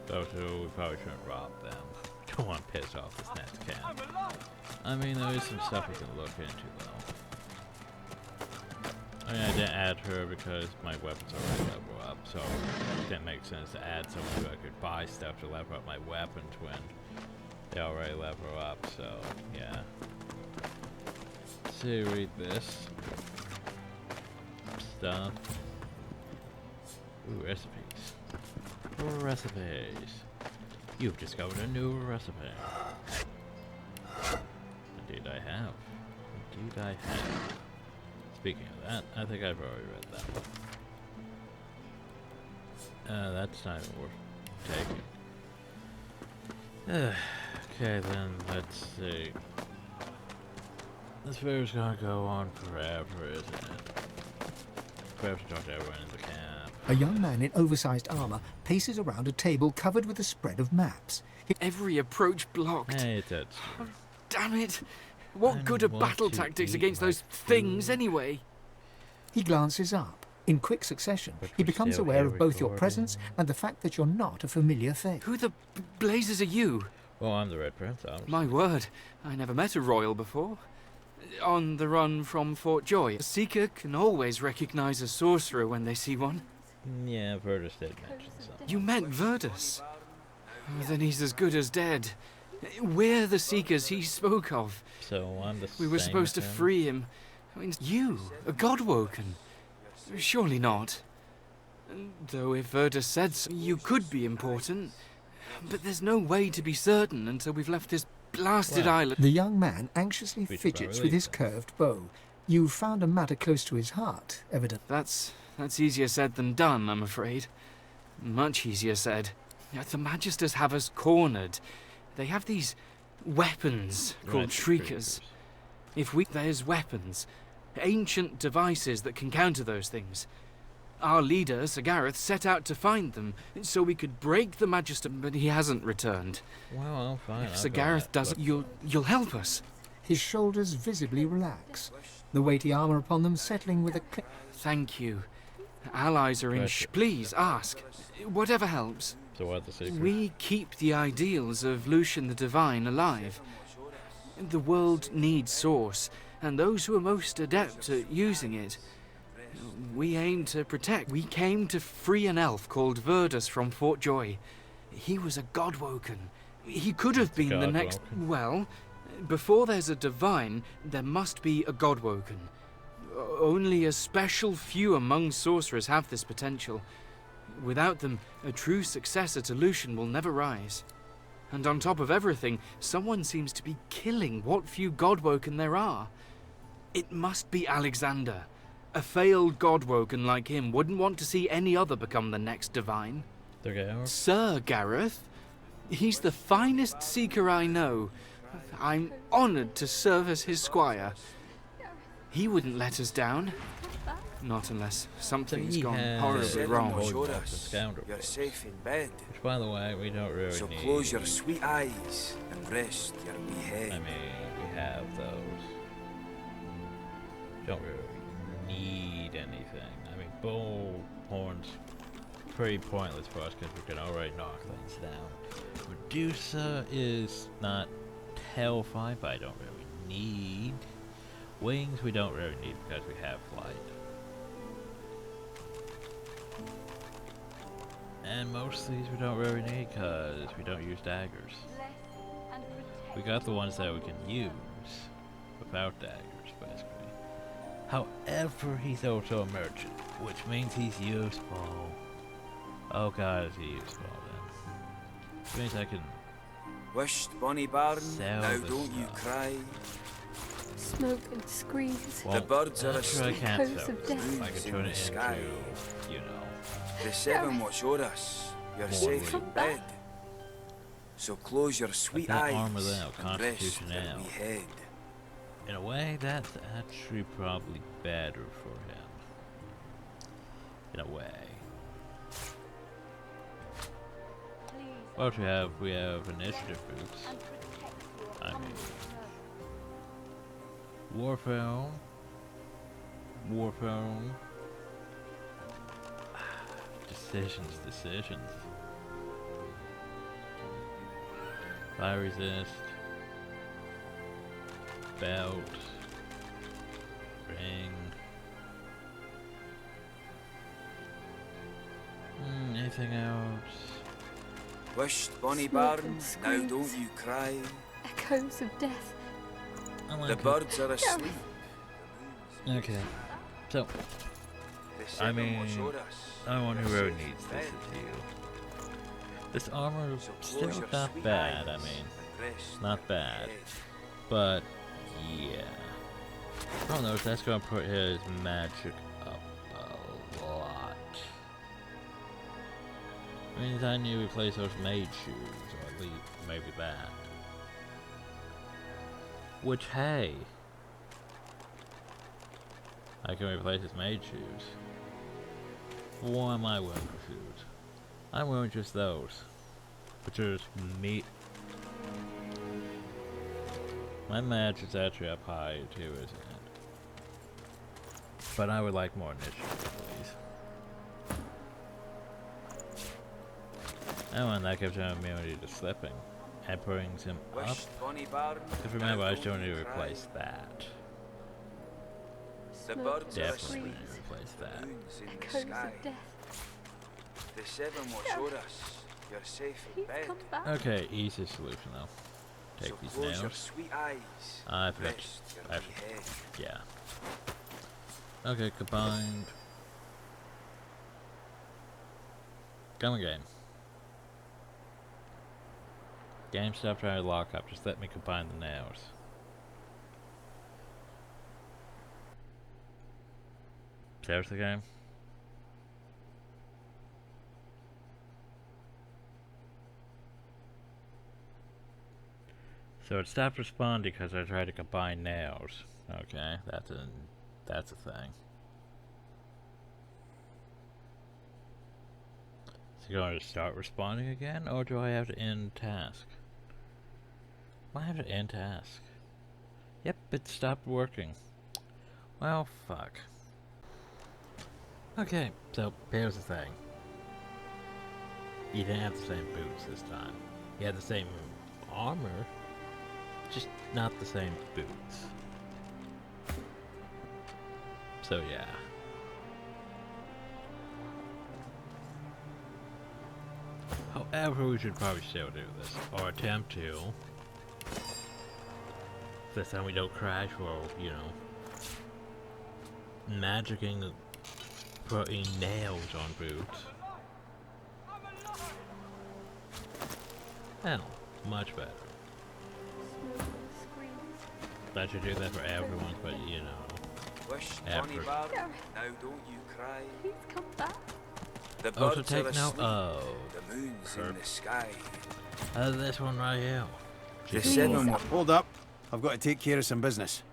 Those who we probably shouldn't rob them. Don't want to piss off this next camp. I mean, there is some stuff we can look into, though. I mean, I didn't add her because my weapons already level up, so it didn't make sense to add someone who I could buy stuff to level up my weapons when they already level up, so yeah. So read this stuff. Ooh, recipes. Recipes. You've discovered a new recipe. Indeed I have. Indeed I have. Speaking of that, I think I've already read that. That's not even worth taking. Okay, then, let's see. This video's gonna go on forever, isn't it? Perhaps talk to everyone in the camp. A young man in oversized armor paces around a table covered with a spread of maps. Every approach blocked. Hey, that's oh, damn it! What good are battle tactics against those things, anyway? He glances up. In quick succession, he becomes aware of both your presence and the fact that you're not a familiar face. Who the blazes are you? Well, I'm the Red Prince. My word, I never met a royal before. On the run from Fort Joy, a seeker can always recognize a sorcerer when they see one. Yeah, Verdus did mention something. You met Verdus? Oh, then he's as good as dead. We're the seekers he spoke of. So I'm the We were supposed to free him. I mean, you, a Godwoken? Surely not. Though if Verdus said so, you could be important. But there's no way to be certain until we've left this blasted island. The young man anxiously fidgets with his curved bow. You've found a matter close to his heart, evidently. That's easier said than done, I'm afraid. Much easier said. The Magisters have us cornered. They have these weapons called shriekers. There's weapons. Ancient devices that can counter those things. Our leader, Sir Gareth, set out to find them so we could break the Magister, but he hasn't returned. Well, fine. If Sir Gareth doesn't, you'll help us. His shoulders visibly relax, the weighty armor upon them settling with a click. Thank you. Allies are in please, ask. Whatever helps. So what's the secret? We keep the ideals of Lucian the Divine alive. The world needs Source, and those who are most adept at using it, we aim to protect. We came to free an elf called Verdus from Fort Joy. He was a Godwoken. He could have been the next... Well, before there's a Divine, there must be a Godwoken. Only a special few among sorcerers have this potential. Without them, a true successor to Lucian will never rise. And on top of everything, someone seems to be killing what few Godwoken there are. It must be Alexander. A failed Godwoken like him wouldn't want to see any other become the next Divine. Sir Gareth? He's the finest seeker I know. I'm honored to serve as his squire. He wouldn't let us down. Not unless something's gone horribly wrong. You're safe in bed. Which, by the way, we don't really so need. Close your sweet eyes and rest your wee head. I mean, we have those. Don't really need anything. I mean, bullhorn's pretty pointless for us because we can already knock things down. Medusa is not terrifying, but I don't really need. Wings we don't really need because we have flight. And most of these we don't really need because we don't use daggers. We got the ones that we can use without daggers, basically. However, he's also a merchant, which means he's useful. Oh god, is he useful then? Which means I can... Wished, Bonnie Baron, now don't you cry. Smoke and screams. The birds are asleep. I can turn it sky. into, you know. The seven watch o'er us. You're safe in bed. So close your sweet eyes and rest your wee head. In a way, that's actually probably better for him. In a way. What we have initiative boots. I mean, Warfare. Decisions. Fire resist. Belt. Ring. anything else? Wished, Bonnie Barn, now don't you cry. Echoes of death. The birds are asleep. Okay, so, I mean, I wonder who really needs this is you. This armor is still not bad, I mean, not bad, but yeah. I don't know if that's gonna put his magic up a lot. Means I need to replace those mage shoes, or at least maybe that. Which, hey, I can replace his mage shoes. What am I wearing for shoes? I'm wearing just those. Which are me. My match is actually up high too, isn't it? But I would like more initiative, please. Oh, and that gives him immunity to slipping. And brings him up. Because remember, I still need to replace that. Definitely need to replace that. Echoes of death. The seven will show us you're safe in bed. Okay, easy solution though. Take So these close your nails. sweet eyes. I forgot. Rest your wee head. Yeah. Okay, combined. Come again. Game stop trying to lock up. Just let me combine the nails. Seriously, game? So it stopped responding because I tried to combine nails. Okay, that's a thing. So you're going to start responding again, or do I have to end task? I have to end task. Yep, it stopped working. Well, fuck. Okay, so here's the thing. You didn't have the same boots this time. You had the same armor, just not the same boots. So yeah. However, we should probably still do this, or attempt to. This time we don't crash or, you know, magicking putting nails on boots. Hell, much better. I should do that for everyone, but you know. Bonnie Barn, now don't you cry. Please come back. The Oh, so birds take are no. asleep. Oh. The moon's in the sky. This one right here. The seven. Hold up. I've got to take care of some business.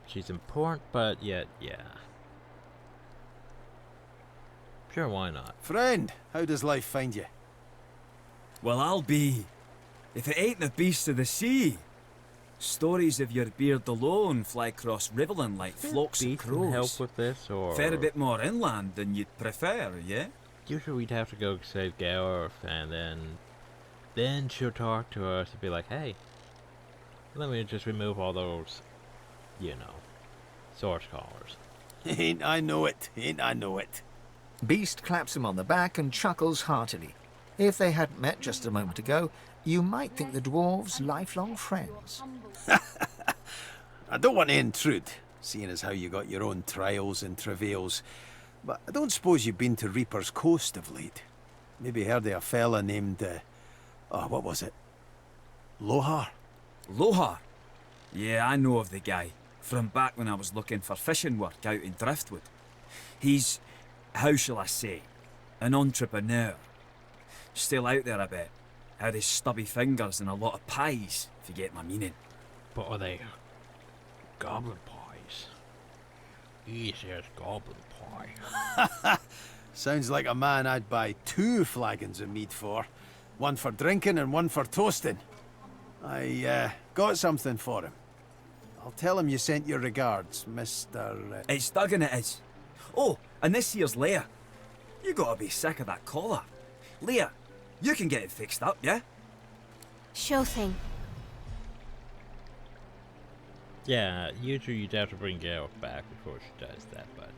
She's important, but yet, yeah. Sure, why not? Friend, how does life find you? Well, I'll be. If it ain't the beasts of the sea. Stories of your beard alone fly across Riverland like flocks of crows. Help with this, or Fair a bit more inland than you'd prefer, yeah? usually we'd have to go save Gareth, and then she'll talk to us and be like, "Hey, let me just remove all those, you know, source collars." Ain't I know it? Ain't I know it? Beast claps him on the back and chuckles heartily. If they hadn't met just a moment ago, you might think the dwarves lifelong friends. I don't want to intrude, seeing as how you got your own trials and travails, but I don't suppose you've been to Reaper's Coast of late. Maybe heard of a fella named, what was it? Lohar? Lohar? Yeah, I know of the guy. From back when I was looking for fishing work out in Driftwood. He's, how shall I say, an entrepreneur. Still out there a bit. Had his stubby fingers and a lot of pies, if you get my meaning. But are they goblin pies? He says goblin pie. Sounds like a man I'd buy 2 flagons of mead for. One for drinking and one for toasting. I got something for him. I'll tell him you sent your regards, Mr... It's Duggan it is. Oh, and this here's Leia. You gotta be sick of that collar. Leia, you can get it fixed up, yeah? Sure thing. Yeah, usually you'd have to bring Gareth back before she does that, but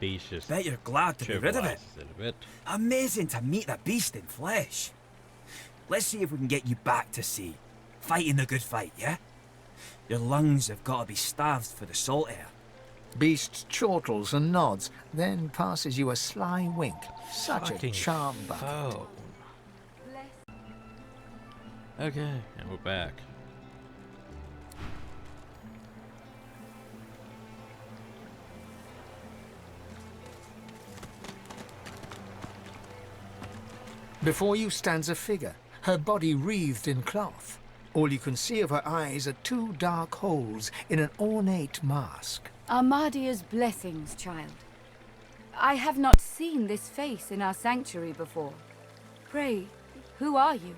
beast just Bet you're glad to be rid of it. trivializes a bit. Amazing to meet the beast in flesh. Let's see if we can get you back to sea. Fighting the good fight, yeah? Your lungs have got to be starved for the salt air. Beast chortles and nods, then passes you a sly wink. Such a Fucking charm bucket. phone. Okay, and we're back. Before you stands a figure, her body wreathed in cloth. All you can see of her eyes are two dark holes in an ornate mask. Armadia's blessings, child. I have not seen this face in our sanctuary before. Pray, who are you?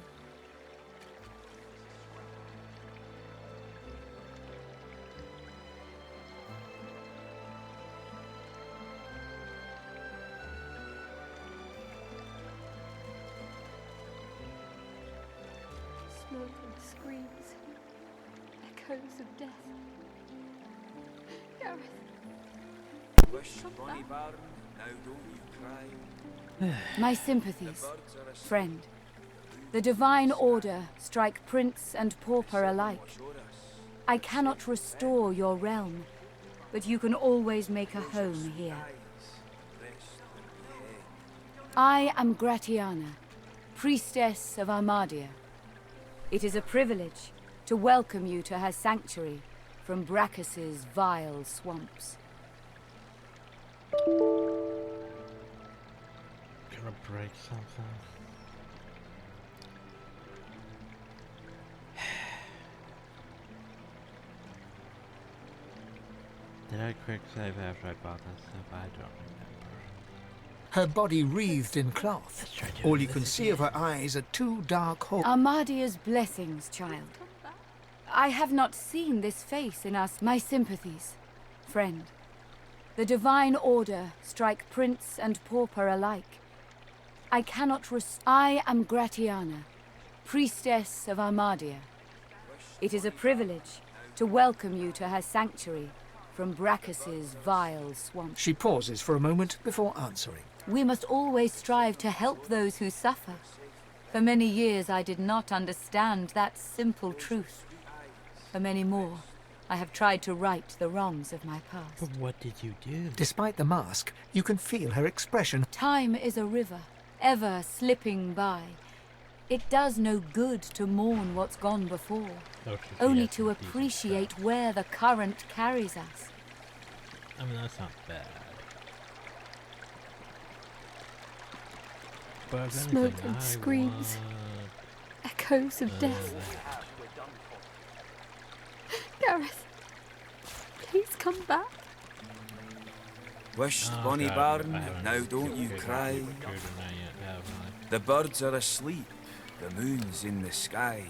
Smoke and screams, echoes of death. Gareth. Wish Bonnie Barn, now don't you cry. My sympathies, friend. The Divine Order strike prince and pauper alike. I cannot restore your realm, but you can always make a home here. I am Gratiana, priestess of Armadia. It is a privilege to welcome you to her sanctuary from Brachus's vile swamps. Gonna break something. Did I quick save after I bought that stuff? I don't remember. Her body wreathed in cloth. All you can see of her eyes are two dark holes. Armadia's blessings, child. I have not seen this face in us. My sympathies, friend. The Divine Order strike prince and pauper alike. I cannot I am Gratiana, priestess of Armadia. It is a privilege to welcome you to her sanctuary from Brachus's vile swamp. She pauses for a moment before answering. We must always strive to help those who suffer. For many years I did not understand that simple truth. For many more, I have tried to right the wrongs of my past. But what did you do? Despite the mask, you can feel her expression. Time is a river, ever slipping by. It does no good to mourn what's gone before, only to appreciate where the current carries us. I mean, that's not bad. But if Smoke anything, and I screams, echoes of death. Gareth, please come back. Wished Oh, Bonnie God, Barn, I haven't now don't you figured cry. out yet, have I? The birds are asleep, the moon's in the sky.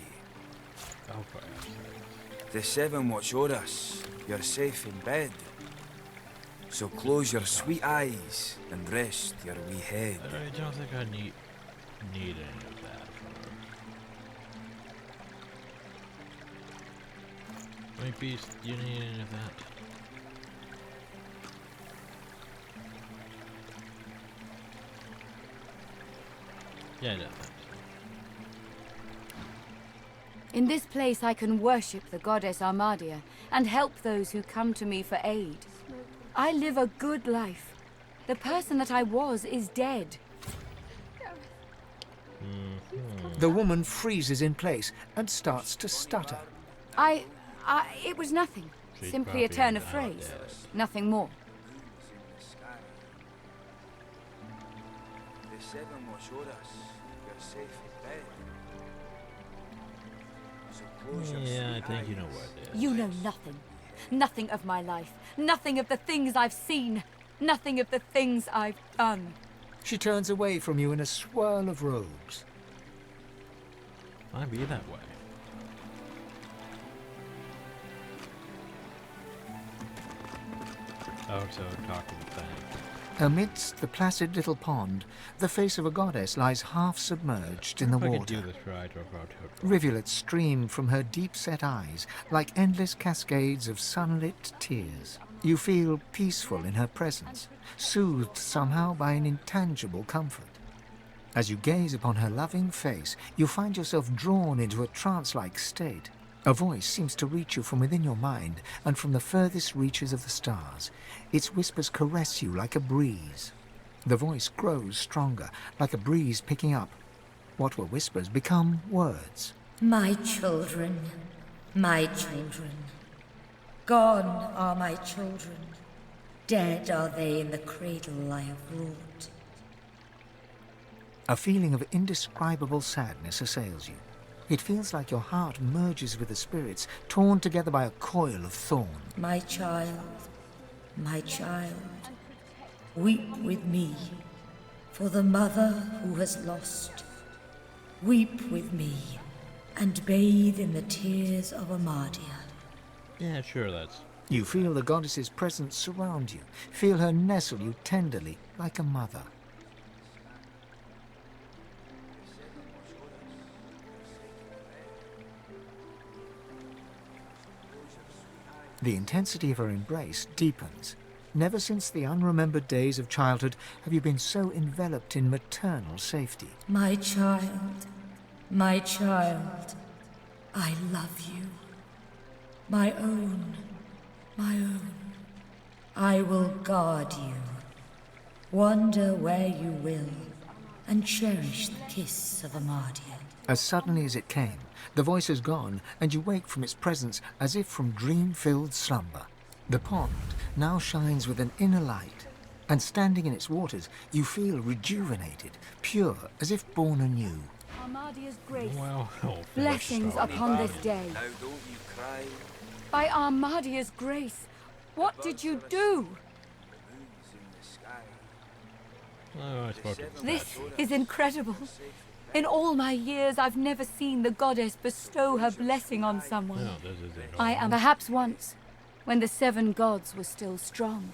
Oh, for God's sake. The seven watch o'er us, you're safe in bed. So close your sweet eyes and rest your wee head. I don't think I need any of that. Wait, Beast, do you need any of that? Yeah, I don't think so. In this place I can worship the goddess Armadia and help those who come to me for aid. I live a good life. The person that I was is dead. The woman freezes in place and starts to stutter. It was nothing. She's Simply a probably turn of not phrase. dead. Nothing more. The seven watch o'er us, you're safe in bed. So close your Yeah, I sweet think you know eyes. what it is. You know nothing. Nothing of my life. Nothing of the things I've seen. Nothing of the things I've done. She turns away from you in a swirl of robes. Might be that way. Oh, so talking thing. Amidst the placid little pond, the face of a goddess lies half submerged in the If I could water. do this right or about to. Rivulets stream from her deep-set eyes like endless cascades of sunlit tears. You feel peaceful in her presence, soothed somehow by an intangible comfort. As you gaze upon her loving face, you find yourself drawn into a trance-like state. A voice seems to reach you from within your mind and from the furthest reaches of the stars. Its whispers caress you like a breeze. The voice grows stronger, like a breeze picking up. What were whispers become words. My children, my children. Gone are my children. Dead are they in the cradle I have wrought. A feeling of indescribable sadness assails you. It feels like your heart merges with the spirits, torn together by a coil of thorn. My child, weep with me for the mother who has lost. Weep with me and bathe in the tears of Amadia. Yeah, sure, that's... You feel the goddess's presence surround you, feel her nestle you tenderly, like a mother. The intensity of her embrace deepens. Never since the unremembered days of childhood have you been so enveloped in maternal safety. My child, I love you. My own, I will guard you. Wander where you will, and cherish the kiss of Amadia. As suddenly as it came, the voice is gone, and you wake from its presence as if from dream-filled slumber. The pond now shines with an inner light, and standing in its waters, you feel rejuvenated, pure, as if born anew. Amadia's grace. Well, Blessings upon this day. Now don't you cry. By Armadia's grace, what did you do? Oh, I spoke to the This statue. is incredible. In all my years, I've never seen the goddess bestow her blessing on someone. No, this isn't I am perhaps once, when the 7 gods were still strong.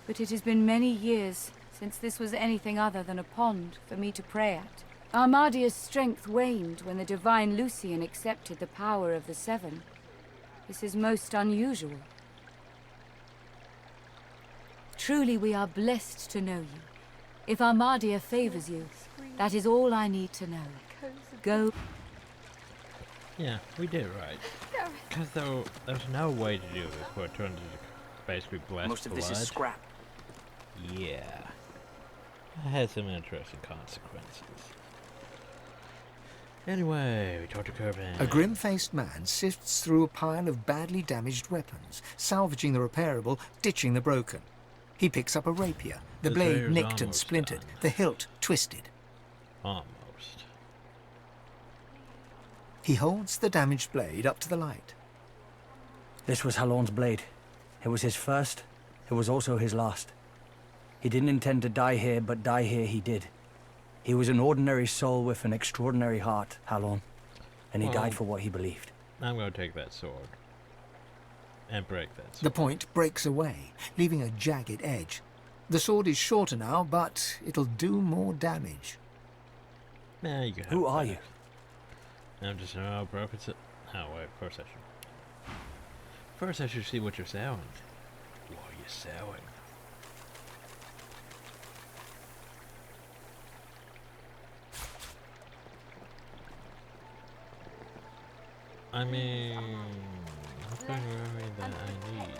But it has been many years since this was anything other than a pond for me to pray at. Armadia's strength waned when the divine Lucian accepted the power of the 7. This is most unusual. Truly we are blessed to know you. If Armadia favors you, that is all I need to know. Go. Yeah, we did right. Because there's no way to do this where it turned into basically blessed Most of blood. this is scrap. Yeah. It had some interesting consequences. Anyway, we talked to Curvin. A grim-faced man sifts through a pile of badly damaged weapons, salvaging the repairable, ditching the broken. He picks up a rapier, the The blade trader's nicked and almost splintered, done. the hilt twisted. Almost. He holds the damaged blade up to the light. This was Halon's blade. It was his first, it was also his last. He didn't intend to die here, but die here he did. He was an ordinary soul with an extraordinary heart, Halon, and he Well, died for what he believed. I'm going to take that sword. And break that sword. The point breaks away, leaving a jagged edge. The sword is shorter now, but it'll do more damage. Nah, you can have Who it are back. you? I'm just broke. It's it. Oh wait, first I should. First I should see what you're selling. What are you selling? I mean, nothing really that I need.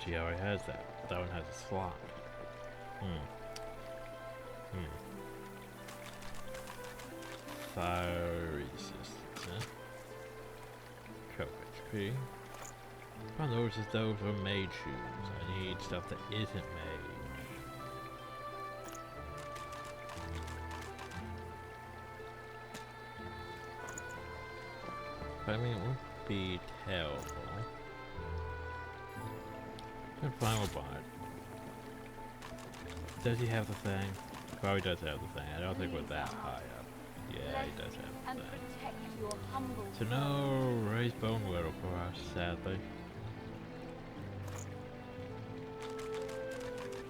She already has that. That one has a slot. Fire resistance, huh? 12 HP. One of those are mage shoes. I need stuff that isn't mage. But I mean, it won't be terrible. I'm fine with Bard. Does he have the thing? Probably does have the thing. I don't think we're that high up. Yeah, he does have the thing. So no raised bone whittle for us, sadly.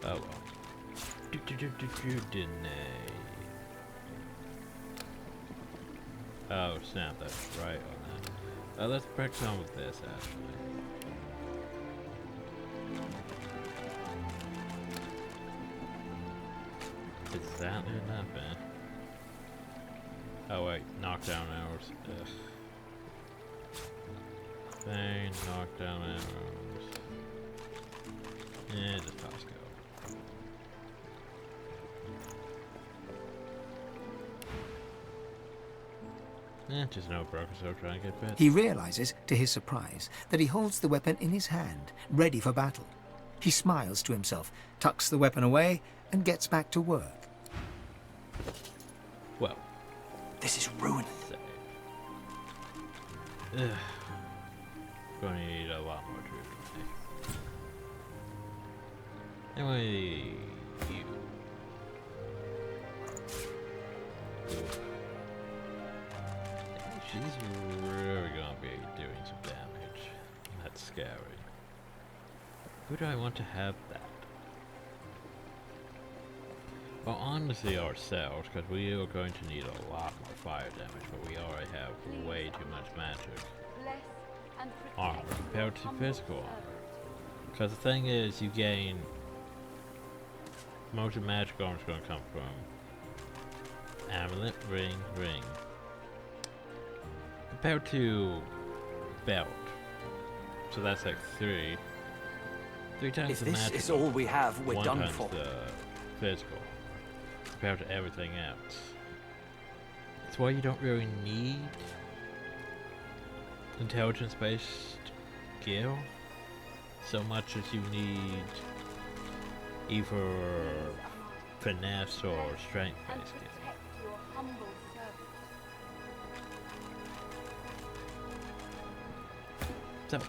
Oh well. Didn't Oh snap, that's right on that. Let's break some of this actually. exactly nothing. Oh wait, knockdown arrows. Ugh. Thing, knockdown arrows. Yeah, just toss go. Just no progress, so try and get bit. He realizes, to his surprise, that he holds the weapon in his hand, ready for battle. He smiles to himself, tucks the weapon away, and gets back to work. Well, this is ruin. Ugh. Gonna need a lot more troops. Anyway, you. She's really gonna be doing some damage. That's scary. Who do I want to have that? Well, honestly ourselves, because we are going to need a lot more fire damage, but we already have way too much magic armor compared to physical armor. Because the thing is, you gain... most of magic armor is going to come from amulet, ring, ring. Compared to belt. So that's like three times If the this magic is all we have, we're one done times for. the physical compared to everything else. That's why you don't really need intelligence-based gear so much as you need either finesse or strength-based gear. So,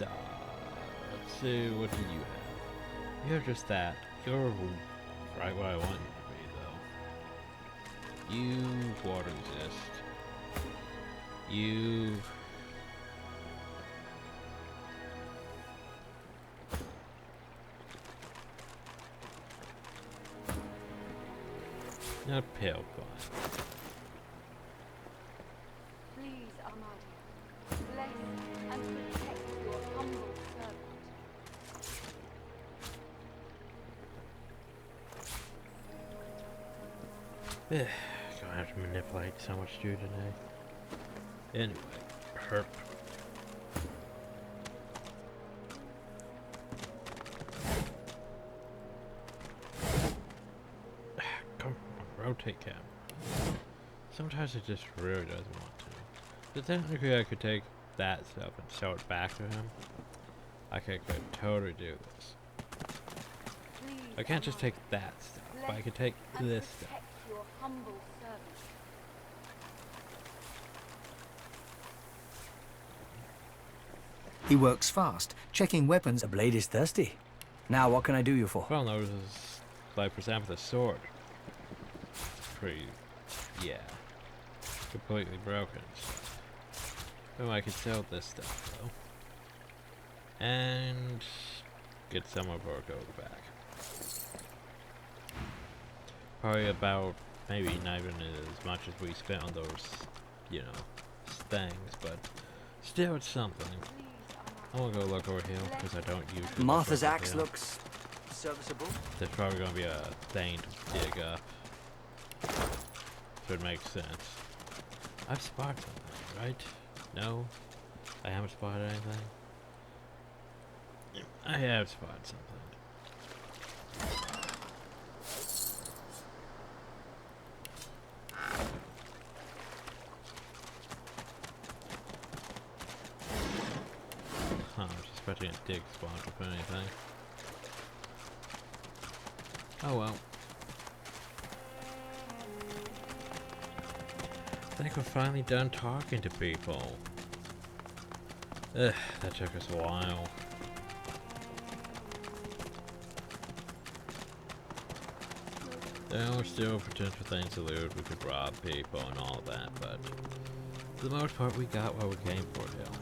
let's see, what do you have? You're just that. You're right where I want you to be, though. You water resist. You... not pale fine. Please, Armada, bless and protect your humble servant. Gonna have to manipulate so much to today. Anyway, herp. Come on, rotate cam. Sometimes it just really doesn't want to. But technically I could take that stuff and sell it back to him. I could totally do this. I can't just take that stuff, but I could take this stuff. Your humble servant. He works fast, checking weapons. The blade is thirsty. Now, what can I do you for? Well, no, this is, like, for example, the sword. Pretty, yeah, completely broken. So I could sell this stuff, though. And get some of our gold back. Probably about, maybe not even as much as we spent on those, you know, things, but still it's something. I want to go look over here, because I don't usually Martha's axe looks serviceable. There's probably going to be a thing to dig up. So it makes sense. I've spotted something, right? No? I haven't spotted anything? I have spotted something. Huh, I was expecting a dig spawn for anything. Oh well. I think we're finally done talking to people. Ugh, that took us a while. There are still potential things to loot. We could rob people and all that, but for the most part, we got what we came for here.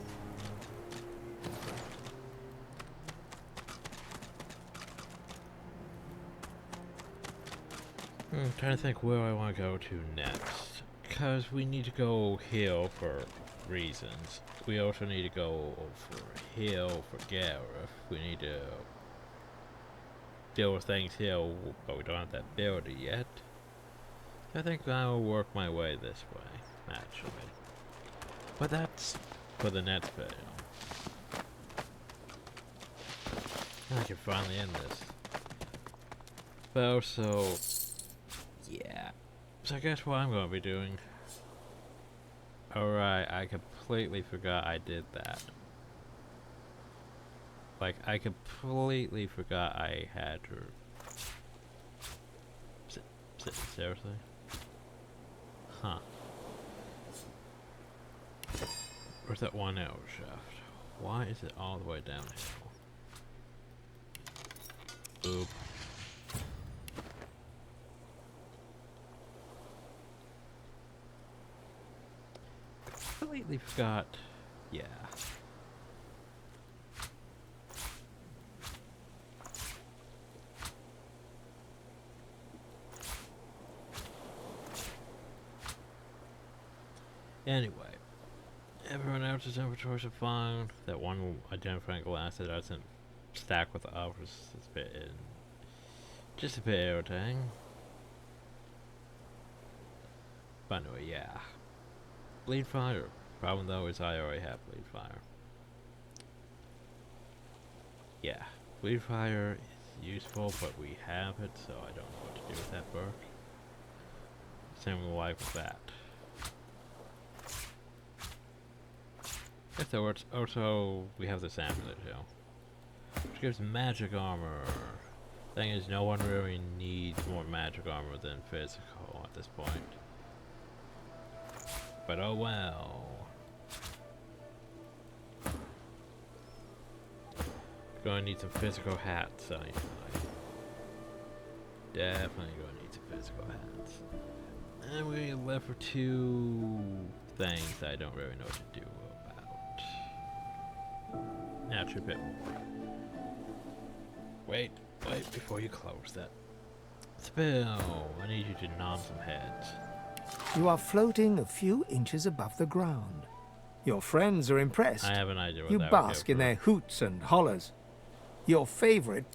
I'm trying to think where I want to go to next. Because we need to go heal for reasons. We also need to go for heal for Gareth. We need to build things here, but we don't have that ability yet. So I think I will work my way this way, actually. But that's for the next video. I can finally end this. But also, yeah. So I guess what I'm going to be doing. Alright, I completely forgot I did that. Like, I completely forgot I had to... Seriously? Huh. Where's that 1 arrow shaft? Why is it all the way downhill? Oop. Completely forgot. Yeah. Anyway, everyone else's inventories are fine. That one identifying glass that doesn't stack with the others is just a bit irritating. But anyway, yeah. Bleed fire. Problem though is I already have bleed fire. Yeah, bleed fire is useful, but we have it, so I don't know what to do with that perk. Same like with that. Afterwards, also we have this amulet here, which gives magic armor. Thing is, no one really needs more magic armor than physical at this point. But oh well. Gonna need some physical hats, anyway. Definitely gonna need some physical hats. And we're left for 2 things I don't really know what to do about. Actually, a bit more. Wait, before you close that. Spill, I need you to nom some heads. You are floating a few inches above the ground. Your friends are impressed. I have an idea what you that bask in their hoots and hollers. Your favorite.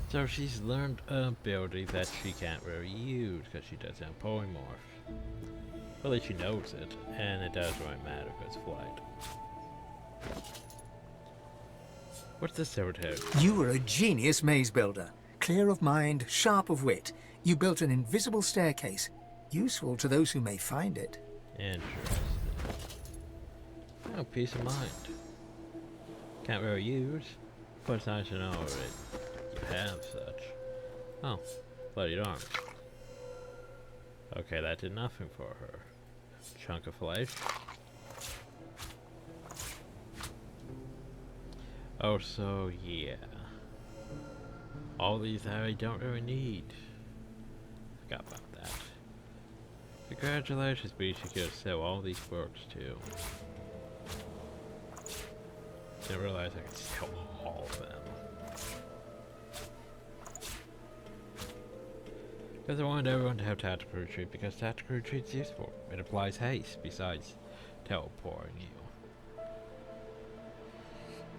So she's learned an ability that she can't really use because she doesn't have polymorph. Well, at least she knows it, and it doesn't really matter if it's flight. What's this secretary? You were a genius maze builder. Clear of mind, sharp of wit. You built an invisible staircase. Useful to those who may find it. Interesting. Oh, peace of mind. Can't really use, but it's nice to know that you have such. Oh, bloody darn. Okay, that did nothing for her. Chunk of flesh. Oh, so yeah. All these I don't really need. Forgot about that. Congratulations, but you should go sell all these books too. Didn't realize I could sell all of them. Because I wanted everyone to have tactical retreat, because tactical retreat's useful. It applies haste besides teleporting you.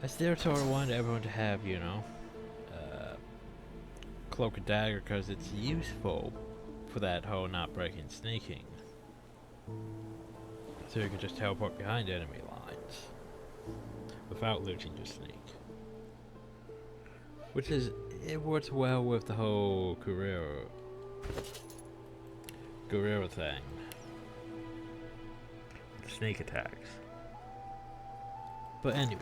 I still sort of wanted everyone to have, you know, cloak and dagger, because it's useful for that whole not breaking sneaking. So you can just teleport behind enemy lines without losing your sneak. Which is, it works well with the whole guerrilla thing. Sneak attacks. But anyway.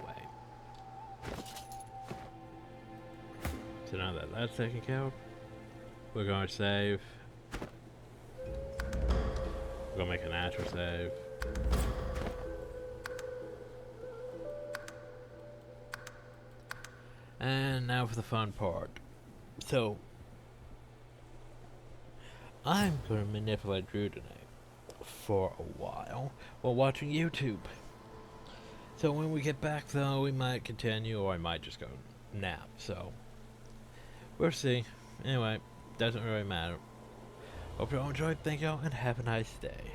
So now that that's taken care of, we're going to save. We're going to make a natural save. And now for the fun part. So, I'm going to manipulate Drew tonight for a while watching YouTube. So when we get back though, we might continue or I might just go nap, so we'll see. Anyway, doesn't really matter. Hope you all enjoyed, thank y'all, and have a nice day.